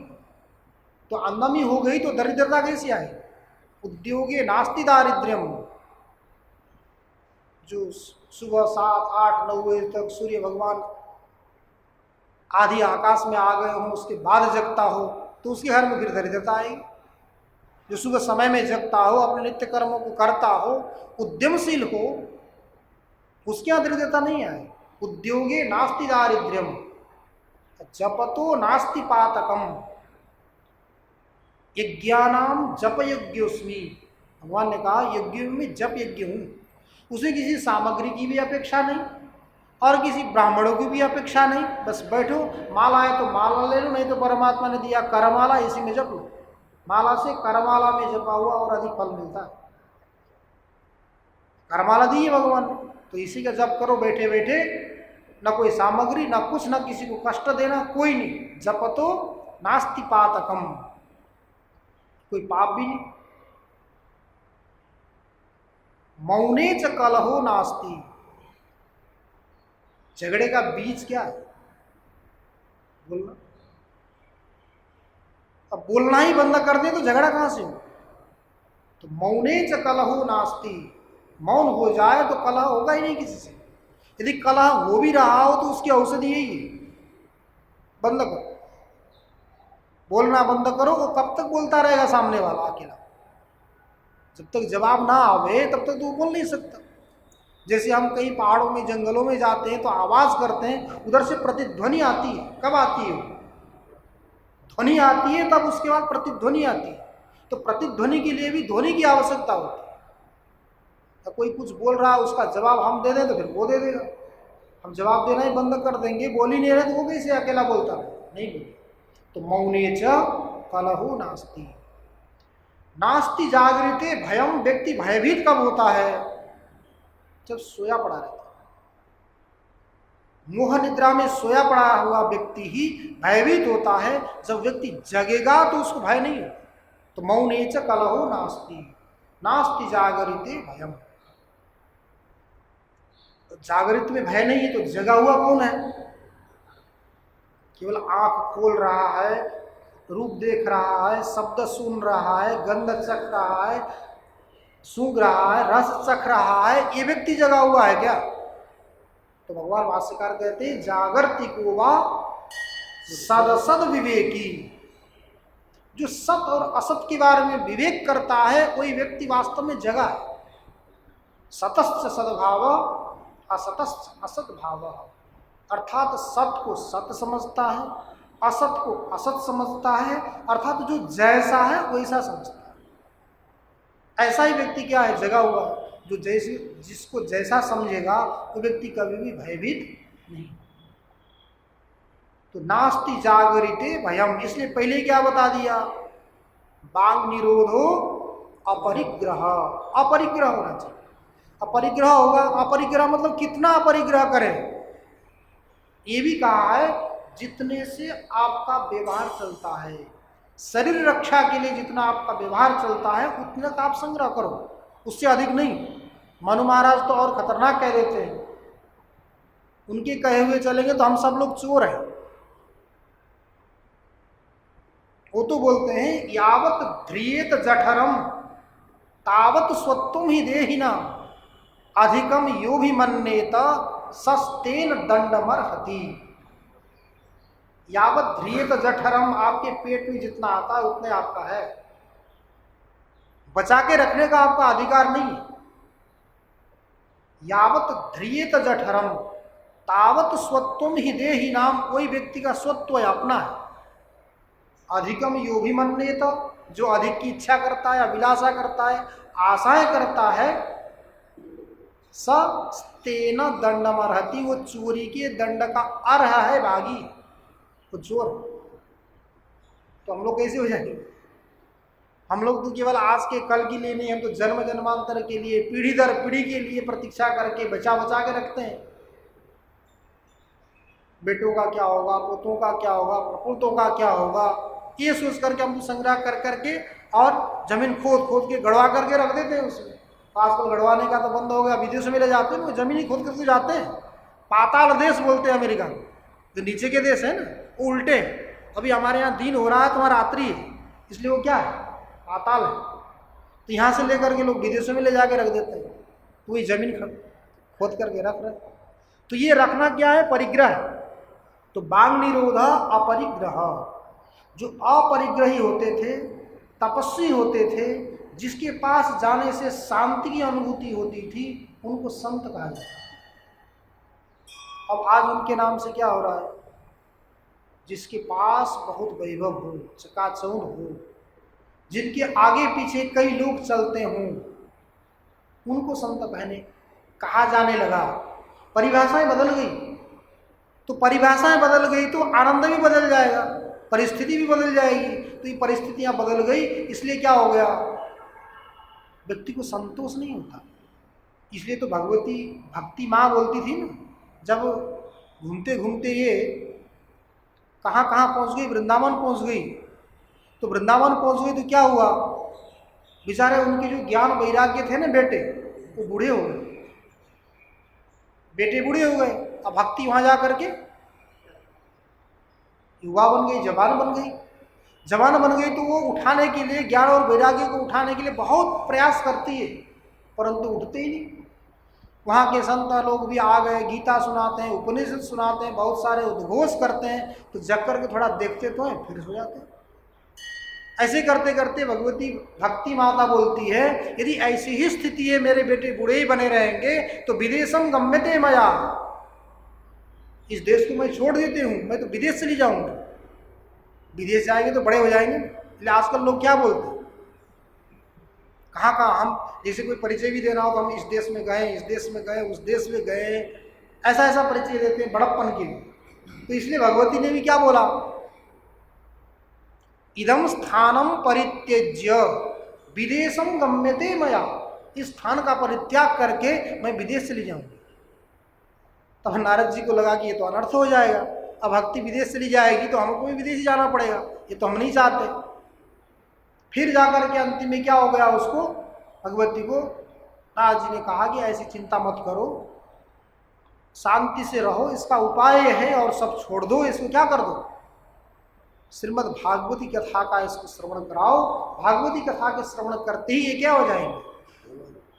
Speaker 1: तो आमदनी हो गई तो दरिद्रता कैसे आए? उद्योगे नास्ति दारिद्र्यम। जो सुबह 7, 8, 9 बजे तक सूर्य भगवान आधी आकाश में आ गए हों, उसके बाद जगता हो, तो उसके घर में फिर दरिद्रता आएगी। जो सुबह समय में जगता हो, अपने नित्य कर्मों को करता हो, उद्यमशील हो, उसके यहाँ दरिद्रता नहीं आए। उद्योगे नास्ति दारिद्र्यम, जपतो नास्ति पातकम, यज्ञानाम जप यज्ञोस्मि। भगवान ने कहा यज्ञ में जप यज्ञ हूँ। उसे किसी सामग्री की भी अपेक्षा नहीं और किसी ब्राह्मणों की भी अपेक्षा नहीं। बस बैठो, माला है तो माला ले लो, नहीं तो परमात्मा ने दिया करमाला, इसी में जप लो। माला से करमाला में जपा हुआ और अधिक फल मिलता है। करमाला दी है भगवान ने, तो इसी का जप करो बैठे बैठे, न कोई सामग्री, न कुछ, न किसी को कष्ट देना, कोई नहीं। जप तो नास्ति पातकम, कोई पाप भी नहीं। मौने च कलहो नास्ति, झगड़े का बीज क्या है? बोलना। अब बोलना ही बंद कर दे तो झगड़ा कहां से हो? तो मौने च कलहो नास्ति, मौन हो जाए तो कलह होगा ही नहीं किसी से। यदि कलह हो भी रहा हो तो उसकी औषधि यही है, बंद करो, बोलना बंद करो। वो कब तक बोलता रहेगा सामने वाला अकेला? जब तक जवाब ना आवे तब तक तो वो बोल नहीं सकता। जैसे हम कहीं पहाड़ों में जंगलों में जाते हैं तो आवाज करते हैं, उधर से प्रतिध्वनि आती है। कब आती है? ध्वनि आती है तब उसके बाद प्रतिध्वनि आती है। तो प्रतिध्वनि के लिए भी ध्वनि की आवश्यकता होती है। तो कोई कुछ बोल रहा है, उसका जवाब हम दे दें तो फिर वो दे देगा। हम जवाब देना ही बंद कर देंगे, बोल ही नहीं रहे तो वो कैसे अकेला बोलता है? नहीं बोले। तो मौने च कलहो नास्ति, नास्ति जागृते भयम। व्यक्ति भयभीत कब होता है? जब सोया पड़ा रहता है। मोह निद्रा में सोया पड़ा हुआ व्यक्ति ही भयभीत होता है। जब व्यक्ति जगेगा तो उसको भय नहीं होता। तो मौने च कलहो नास्ति, नास्ति जागृते भयम। जागृत में भय नहीं है तो जगा हुआ कौन है? केवल आंख खोल रहा है, रूप देख रहा है, शब्द सुन रहा है, गंध चख रहा है, सूंघ रहा है, रस चख रहा है, ये व्यक्ति जगा हुआ है क्या? तो भगवान भाष्यकार कहते हैं जागृति को वा सद विवेकी। जो सत और असत के बारे में विवेक करता है वही व्यक्ति वास्तव में जगा है। सतश्च सद्भाव असतश्च असत भाव, अर्थात सत को सत समझता है, असत को असत समझता है, अर्थात जो जैसा है वैसा समझता है। ऐसा ही व्यक्ति क्या है? जगा हुआ है। जो जैसे जिसको जैसा समझेगा वो व्यक्ति कभी भी भयभीत नहीं। तो नास्ति जागरिते भयम, इसलिए पहले क्या बता दिया? वांग निरोधो अपरिग्रह। अपरिग्रह होना चाहिए। अपरिग्रह होगा, अपरिग्रह मतलब कितना अपरिग्रह करें? ये भी कहा है जितने से आपका व्यवहार चलता है, शरीर रक्षा के लिए जितना आपका व्यवहार चलता है उतना का आप संग्रह करो, उससे अधिक नहीं। मनु महाराज तो और खतरनाक कह देते हैं, उनके कहे हुए चलेंगे तो हम सब लोग चोर हैं। वो तो बोलते हैं यावत ध्रियेत जठरम तावत स्वत्वम ही देहिना अधिकम यो भी मन्नेत सस्तेन दंडमर्हति। यावत ध्रियेत जठरम, आपके पेट में जितना आता है उतने आपका है, बचा के रखने का आपका अधिकार नहीं है। यावत ध्रियेत जठरम तावत स्वत्वम ही देहि नाम, कोई व्यक्ति का स्वत्व है, अपना है। अधिकम यो भी मन्नेत, जो अधिक की इच्छा करता है, अभिलाषा करता है, आशाएं करता है, सस्तेन दंडमर्हति, वो चोरी के दंड का अर्ह है, भागी, वो चोर। तो हम लोग कैसे हो जाएंगे? हम लोग तो केवल आज के कल के लिए नहीं, हम तो जन्म जन्मांतर के लिए, पीढ़ी दर पीढ़ी के लिए प्रतीक्षा करके बचा बचा के रखते हैं। बेटों का क्या होगा, पोतों का क्या होगा, प्रपोतों का क्या होगा, ये सोच करके हम संग्रह कर करके और जमीन खोद खोद के गड़वा करके रख देते हैं उसमें। आजकल गड़वाने का तो बंद हो गया, विदेशों में ले जाते हैं, वो जमीन ही खोद करके जाते हैं। पाताल देश बोलते हैं अमेरिका को, जो नीचे के देश है ना, वो उल्टे। अभी हमारे यहाँ दिन हो रहा है, तुम्हारा रात्रि है, इसलिए वो क्या है? पाताल है। तो यहाँ से लेकर के लोग विदेशों में ले जाके रख देते हैं, तो वही जमीन खोद करके रख रहे। तो ये रखना क्या है? परिग्रह। तो वांग निरोध अपरिग्रह, जो अपरिग्रही होते थे, तपस्वी होते थे, जिसके पास जाने से शांति की अनुभूति होती थी, उनको संत कहा जाता है। अब आज उनके नाम से क्या हो रहा है? जिसके पास बहुत वैभव हो, चकाचौंध हो, जिनके आगे पीछे कई लोग चलते हों, उनको संत कहने कहा जाने लगा। परिभाषाएं बदल गई। तो परिभाषाएं बदल गई तो आनंद भी बदल जाएगा, परिस्थिति भी बदल जाएगी। तो ये परिस्थितियां बदल गई, इसलिए क्या हो गया? व्यक्ति को संतोष नहीं होता। इसलिए तो भक्ति माँ बोलती थी ना, जब घूमते घूमते ये कहाँ कहाँ पहुँच गई, वृंदावन पहुँच गई, तो वृंदावन पहुंच गए तो क्या हुआ, बेचारे उनके जो ज्ञान वैराग्य थे ना बेटे, वो बूढ़े हो गए, बेटे बूढ़े हो गए। अब भक्ति वहां जा करके युवा बन गई, जवान बन गई। जवान बन गई तो वो उठाने के लिए, ज्ञान और वैराग्य को उठाने के लिए बहुत प्रयास करती है, परंतु उठते ही नहीं। वहाँ के संत लोग भी आ गए, गीता सुनाते हैं, उपनिषद सुनाते हैं, बहुत सारे उद्घोष करते हैं, तो जग करके थोड़ा देखते तो हैं, फिर सो जाते हैं। ऐसे करते करते भगवती भक्ति माता बोलती है, यदि ऐसी ही स्थिति है, मेरे बेटे बूढ़े ही बने रहेंगे तो विदेशम गम्यते मया, इस देश को मैं छोड़ देती हूँ, मैं तो विदेश चली जाऊंगी। विदेश जाएंगे तो बड़े हो जाएंगे। इसलिए आजकल लोग क्या बोलते हैं, कहाँ कहाँ हम, जैसे कोई परिचय भी देना हो तो हम इस देश में गए, इस देश में गए, उस देश में गए, ऐसा ऐसा परिचय देते हैं बड़प्पन के लिए। तो इसलिए भगवती ने भी क्या बोला, इदम स्थानम परित्यज्य विदेशम गम्यते मया, इस स्थान का परित्याग करके मैं विदेश चली जाऊंगी। तब नारद जी को लगा कि ये तो अनर्थ हो जाएगा, अब भक्ति विदेश चली जाएगी तो हमको भी विदेश जाना पड़ेगा, ये तो हम नहीं चाहते। फिर जाकर के अंतिम में क्या हो गया, उसको भगवती को नारद जी ने कहा कि ऐसी चिंता मत करो, शांति से रहो, इसका उपाय है और सब छोड़ दो, इसको क्या कर दो, श्रीमद् भागवती कथा का इसको श्रवण कराओ। भागवती कथा के श्रवण करते ही ये क्या हो जाएंगे,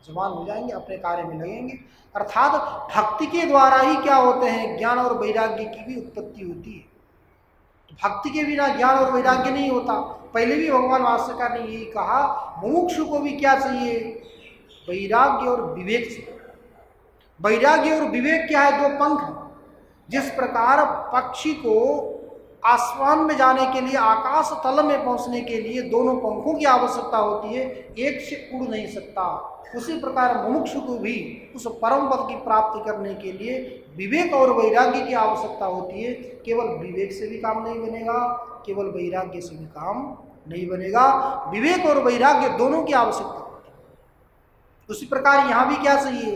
Speaker 1: जवान हो जाएंगे, अपने कार्य में लगेंगे। अर्थात भक्ति के द्वारा ही क्या होते हैं, ज्ञान और वैराग्य की भी उत्पत्ति होती है। तो भक्ति के बिना ज्ञान और वैराग्य नहीं होता। पहले भी भगवान भाष्यकार ने यही कहा, मुमुक्षु को भी क्या चाहिए, वैराग्य और विवेक चाहिए। वैराग्य और विवेक क्या है, दो पंख है। जिस प्रकार पक्षी को आसमान में जाने के लिए, आकाश तल में पहुंचने के लिए दोनों पंखों की आवश्यकता होती है, एक से उड़ नहीं सकता, उसी प्रकार मुमुक्षु को भी उस परम पद की प्राप्ति करने के लिए विवेक और वैराग्य की आवश्यकता होती है। केवल विवेक से भी काम नहीं बनेगा, केवल वैराग्य से भी काम नहीं बनेगा, विवेक और वैराग्य दोनों की आवश्यकता होती है। उसी प्रकार यहाँ भी क्या चाहिए,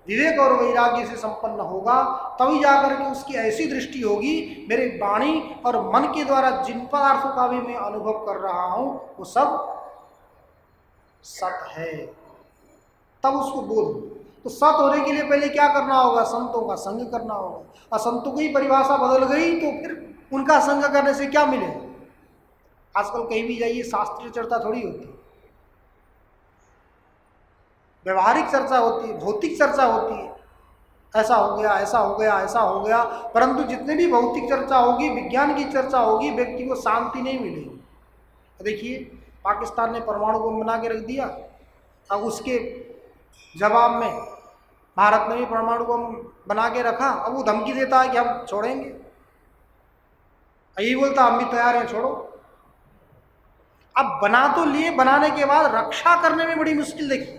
Speaker 1: विवेक और वैराग्य से संपन्न होगा, तभी जाकर के उसकी ऐसी दृष्टि होगी, मेरे वाणी और मन के द्वारा जिन पदार्थों का भी मैं अनुभव कर रहा हूं वो सब सत है, तब उसको बोध। तो सत होने के लिए पहले क्या करना होगा, संतों का संग करना होगा। और संतों की परिभाषा बदल गई तो फिर उनका संग करने से क्या मिलेगा। आजकल कहीं भी जाइए शास्त्रीय चर्चा थोड़ी होती है, व्यवहारिक चर्चा होती है, भौतिक चर्चा होती है, ऐसा हो गया, ऐसा हो गया, ऐसा हो गया। परंतु जितने भी भौतिक चर्चा होगी, विज्ञान की चर्चा होगी, व्यक्ति को शांति नहीं मिलेगी। देखिए पाकिस्तान ने परमाणु बम बना के रख दिया, अब उसके जवाब में भारत ने भी परमाणु बम बना के रखा। अब वो धमकी देता है कि हम छोड़ेंगे, यही बोलता हम भी तैयार हैं, छोड़ो। अब बना तो लिए, बनाने के बाद रक्षा करने में बड़ी मुश्किल। देखिए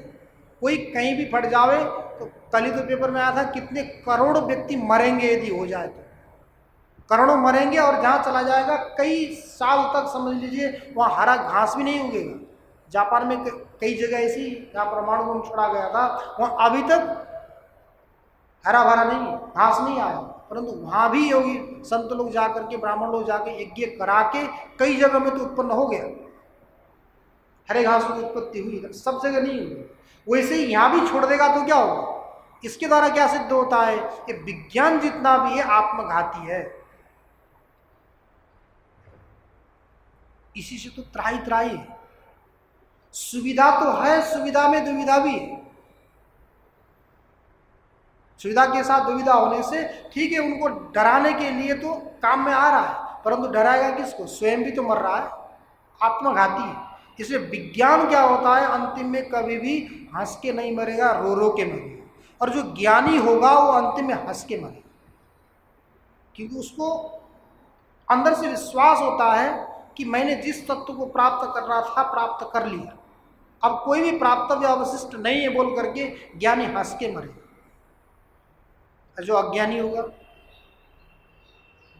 Speaker 1: कोई कहीं भी फट जावे तो कल ही तो पेपर में आया था, कितने करोड़ व्यक्ति मरेंगे यदि हो जाए तो, करोड़ों मरेंगे। और जहाँ चला जाएगा कई साल तक समझ लीजिए वहाँ हरा घास भी नहीं उगेगा। जापान में कई जगह ऐसी जहाँ परमाणु बम छोड़ा गया था, वहाँ अभी तक हरा भरा नहीं, घास नहीं आया। परंतु वहाँ भी योगी संत लोग जाकर के, ब्राह्मण लोग जाके यज्ञ करा के कई जगह में तो उत्पन्न हो गया, हरे घास की उत्पत्ति हुई, सब जगह नहीं हुई। वैसे ही यहाँ भी छोड़ देगा तो क्या होगा। इसके द्वारा क्या सिद्ध होता है कि विज्ञान जितना भी है आत्मघाती है। इसी से तो त्राही त्राही है। सुविधा तो है, सुविधा में दुविधा भी है। सुविधा के साथ दुविधा होने से ठीक है, उनको डराने के लिए तो काम में आ रहा है, परंतु डराएगा किसको, स्वयं भी तो मर रहा है, आत्मघाती है। इसलिए विज्ञान क्या होता है, अंतिम में कभी भी हंस के नहीं मरेगा, रो रो के मरेगा। और जो ज्ञानी होगा वो अंतिम में हंस के मरेगा, क्योंकि उसको अंदर से विश्वास होता है कि मैंने जिस तत्व को प्राप्त करना था प्राप्त कर लिया, अब कोई भी प्राप्तव्य अवशिष्ट नहीं है बोल करके ज्ञानी हंस के मरेगा। जो अज्ञानी होगा,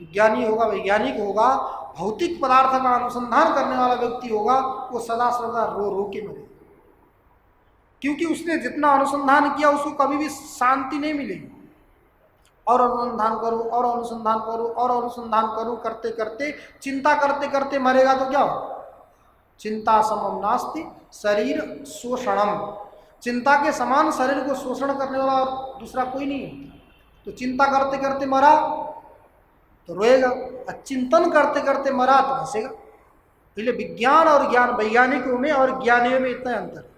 Speaker 1: विज्ञानी होगा, वैज्ञानिक होगा, भौतिक पदार्थ का अनुसंधान करने वाला व्यक्ति होगा, वो सदा सदा रो रो के मरेगा, क्योंकि उसने जितना अनुसंधान किया उसको कभी भी शांति नहीं मिलेगी। और अनुसंधान करूं, और अनुसंधान करूं, और अनुसंधान करूं, करते करते चिंता करते करते मरेगा तो क्या हो, चिंता समम नास्ति शरीर शोषणम। चिंता के समान शरीर को शोषण करने वाला और दूसरा कोई नहीं होता। तो चिंता करते करते मरा तो रोएगा, और चिंतन करते करते मरा तो हंसेगा। इसलिए विज्ञान और ज्ञान, वैज्ञानिकों में और ज्ञानियों में इतना अंतर है।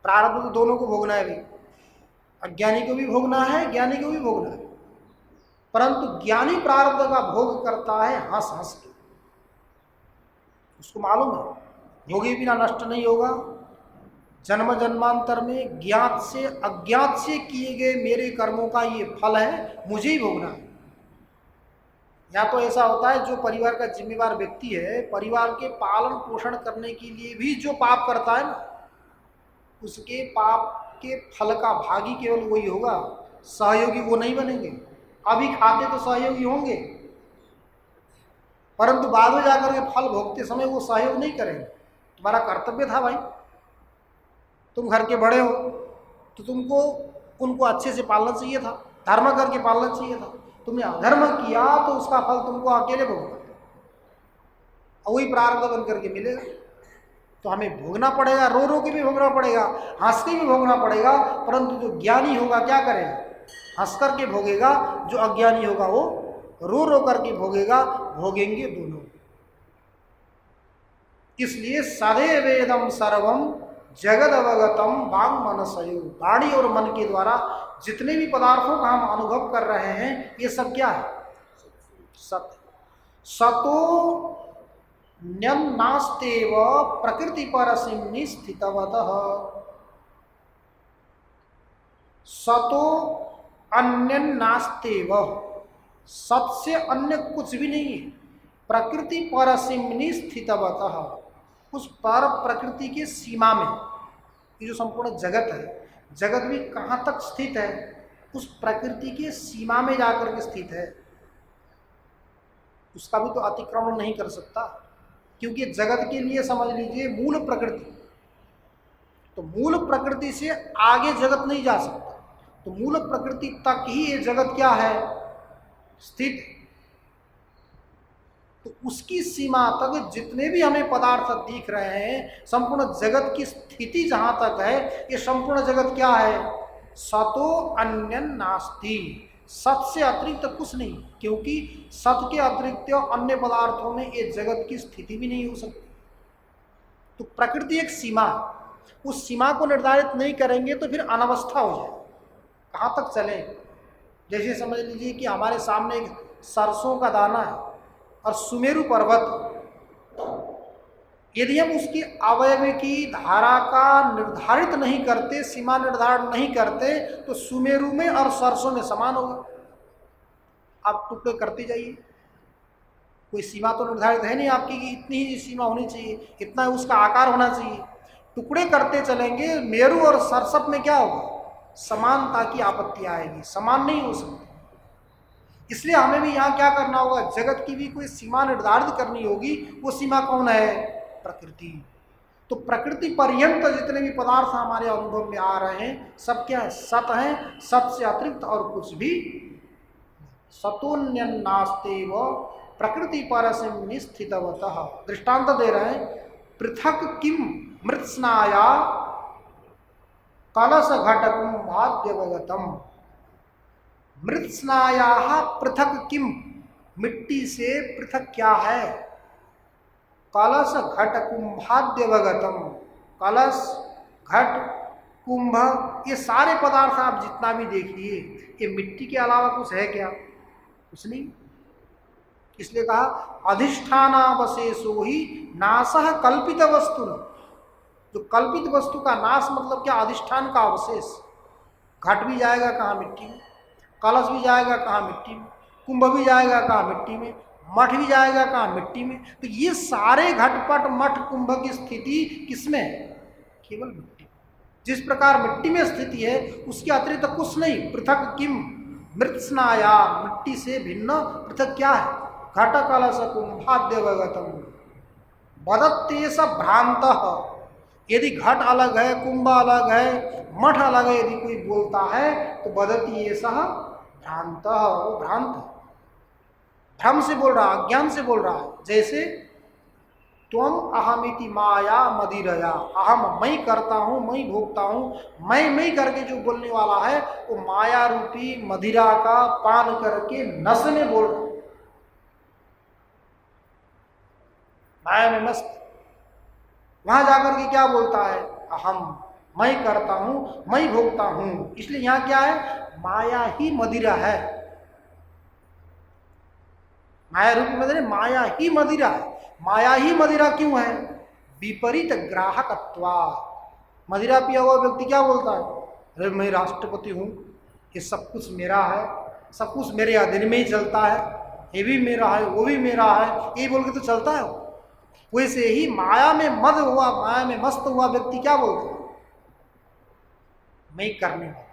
Speaker 1: प्रारब्ध तो दोनों को भोगना है भाई, अज्ञानी को भी भोगना है, ज्ञानी को भी भोगना है। परंतु ज्ञानी प्रारब्ध का भोग करता है हंस हंस के। उसको मालूम है भोगे बिना नष्ट नहीं होगा। जन्म जन्मांतर में ज्ञात से अज्ञात से किए गए मेरे कर्मों का ये फल है, मुझे ही भोगना है। या तो ऐसा होता है जो परिवार का जिम्मेवार व्यक्ति है, परिवार के पालन पोषण करने के लिए भी जो पाप करता है ना, उसके पाप के फल का भागी केवल वही होगा, सहयोगी वो नहीं बनेंगे। अभी खाते तो सहयोगी होंगे, परंतु बाद में जाकर के फल भोगते समय वो सहयोग नहीं करेंगे। तुम्हारा कर्तव्य था भाई, तुम घर के बड़े हो तो तुमको उनको अच्छे से पालना चाहिए था, धर्म करके पालना चाहिए था। तुमने अधर्म किया तो उसका फल तुमको अकेले भोगना, और वही प्रारब्ध बन करके मिलेगा। तो हमें भोगना पड़ेगा, रो रो के भी भोगना पड़ेगा, हंस के भी भोगना पड़ेगा। परंतु जो ज्ञानी होगा क्या करेगा? हंस करके भोगेगा। जो अज्ञानी होगा वो रो रो करके भोगेगा, भोगेंगे दोनों। इसलिए सदैवेदम सर्वम जगद अवगतम वांग मनसयो। वाणी और मन के द्वारा जितने भी पदार्थों का हम अनुभव कर रहे हैं, ये सब क्या है? सत्य। सतो न्यन्नास्तेव प्रकृति परसिम्नि स्थितवतः। सतो अन्यन्नास्तेव, सत से अन्य कुछ भी नहीं है। प्रकृति परसिम्नि स्थितवतः, उस पर प्रकृति के सीमा में, ये जो संपूर्ण जगत है, जगत भी कहाँ तक स्थित है? उस प्रकृति के सीमा में जाकर के स्थित है। उसका भी तो अतिक्रमण नहीं कर सकता, क्योंकि जगत के लिए समझ लीजिए मूल प्रकृति, तो मूल प्रकृति से आगे जगत नहीं जा सकता। तो मूल प्रकृति तक ही ये जगत क्या है? स्थित। तो उसकी सीमा तक जितने भी हमें पदार्थ दिख रहे हैं, संपूर्ण जगत की स्थिति जहां तक है, ये संपूर्ण जगत क्या है? सतो अन्य नास्ति, सत से अतिरिक्त कुछ नहीं। क्योंकि सत के अतिरिक्त अन्य पदार्थों में ये जगत की स्थिति भी नहीं हो सकती। तो प्रकृति एक सीमा, उस सीमा को निर्धारित नहीं करेंगे तो फिर अनवस्था हो जाए। कहाँ तक चले? जैसे समझ लीजिए कि हमारे सामने एक सरसों का दाना है और सुमेरु पर्वत। यदि हम उसकी अवयव की धारा का निर्धारित नहीं करते, सीमा निर्धारण नहीं करते, तो सुमेरु में और सरसों में समान होगा। आप टुकड़े करते जाइए, कोई सीमा तो निर्धारित है नहीं आपकी कि इतनी ही सीमा होनी चाहिए, इतना उसका आकार होना चाहिए। टुकड़े करते चलेंगे, मेरु और सरसप में क्या होगा? समानता की आपत्ति आएगी, समान नहीं हो सकती। इसलिए हमें भी यहाँ क्या करना होगा? जगत की भी कोई सीमा निर्धारित करनी होगी। वो सीमा कौन है? प्रकृति। तो प्रकृति पर्यंत जितने भी पदार्थ हमारे अनुभव में आ रहे हैं, सब क्या है? सत है। सत से अतिरिक्त और कुछ भी। सतोन्यन्नास्तेव प्रकृति परसिम्नि स्थितवतः। दृष्टांत दे रहे हैं, पृथक किम मृत्स्नाया कलश घटकम भाग्यवगतम। मृत्स्नाया पृथक किम, मिट्टी से पृथक क्या है? कलश घट कुंभाद्यवगतम। कलश, घट, कुंभ, ये सारे पदार्थ आप जितना भी देखिए, ये मिट्टी के अलावा कुछ है क्या? कुछ नहीं। इसलिए कहा अधिष्ठानावशेषो ही नाशः कल्पित वस्तु। जो कल्पित वस्तु का नाश मतलब क्या? अधिष्ठान का अवशेष। घट भी जाएगा कहाँ? मिट्टी में। कलश भी जाएगा कहाँ? मिट्टी में। कुंभ भी जाएगा कहाँ? मिट्टी में। मठ भी जाएगा कहाँ? मिट्टी में। तो ये सारे घटपट, मठ, कुंभ की स्थिति किसमें है? केवल मिट्टी। जिस प्रकार मिट्टी में स्थिति है, उसके अतिरिक्त कुछ नहीं। पृथक किम मृत्स्नाया, मिट्टी से भिन्न पृथक क्या है? घट कलश कुंभाद्यवगतम। वदत्ते स भ्रांतः। यदि घट अलग है, कुंभ अलग है, मठ अलग है, यदि कोई बोलता है तो वदति ये सह भ्रांतः, वो भ्रांत है, भ्रम से बोल रहा है, अज्ञान से बोल रहा है। जैसे त्वम अहमिति माया मदिरया, अहम मैं करता हूँ, मैं भोगता हूँ, मैं करके जो बोलने वाला है वो माया रूपी मदिरा का पान करके नस में बोल रहा, माया में मस्त। वहां जाकर के क्या बोलता है, अहम मैं करता हूं, मैं भोगता हूं। इसलिए यहां क्या है, माया ही मदिरा है, माया रूप मदिरा, माया ही मदिरा है। माया ही मदिरा क्यों है, विपरीत ग्राहकत्वा। मदिरा पिया हुआ व्यक्ति क्या बोलता है, अरे मैं राष्ट्रपति हूं, ये सब कुछ मेरा है, सब कुछ मेरे अधीन में ही चलता है, ये भी मेरा है, वो भी मेरा है, ये बोल के तो चलता है। वैसे ही माया में मद हुआ, माया में मस्त हुआ व्यक्ति क्या बोलता है, मैं करने वाला।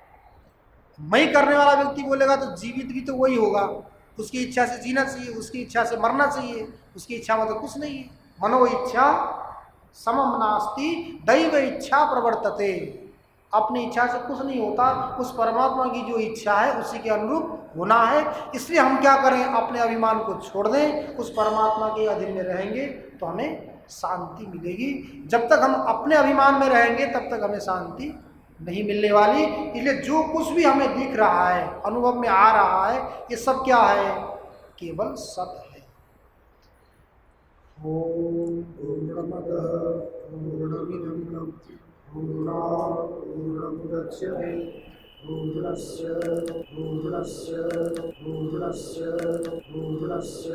Speaker 1: मैं करने वाला व्यक्ति बोलेगा तो जीवित भी तो वही होगा, उसकी इच्छा से जीना चाहिए, उसकी इच्छा से मरना चाहिए, उसकी इच्छा में तो कुछ नहीं है। मनो इच्छा समम नास्ति दैव इच्छा प्रवर्तते, अपनी इच्छा से कुछ नहीं होता, उस परमात्मा की जो इच्छा है उसी के अनुरूप होना है। इसलिए हम क्या करें, अपने अभिमान को छोड़ दें, उस परमात्मा के अधीन में रहेंगे तो हमें शांति मिलेगी। जब तक हम अपने अभिमान में रहेंगे तब तक हमें शांति नहीं मिलने वाली। इसलिए जो कुछ भी हमें दिख रहा है, अनुभव में आ रहा है, ये सब क्या है, केवल सत है। ओम पूर्णमदः पूर्णमिदं पूर्णात् पूर्णमुदच्यते पूर्णस्य पूर्णस्य पूर्णस्य पूर्णस्य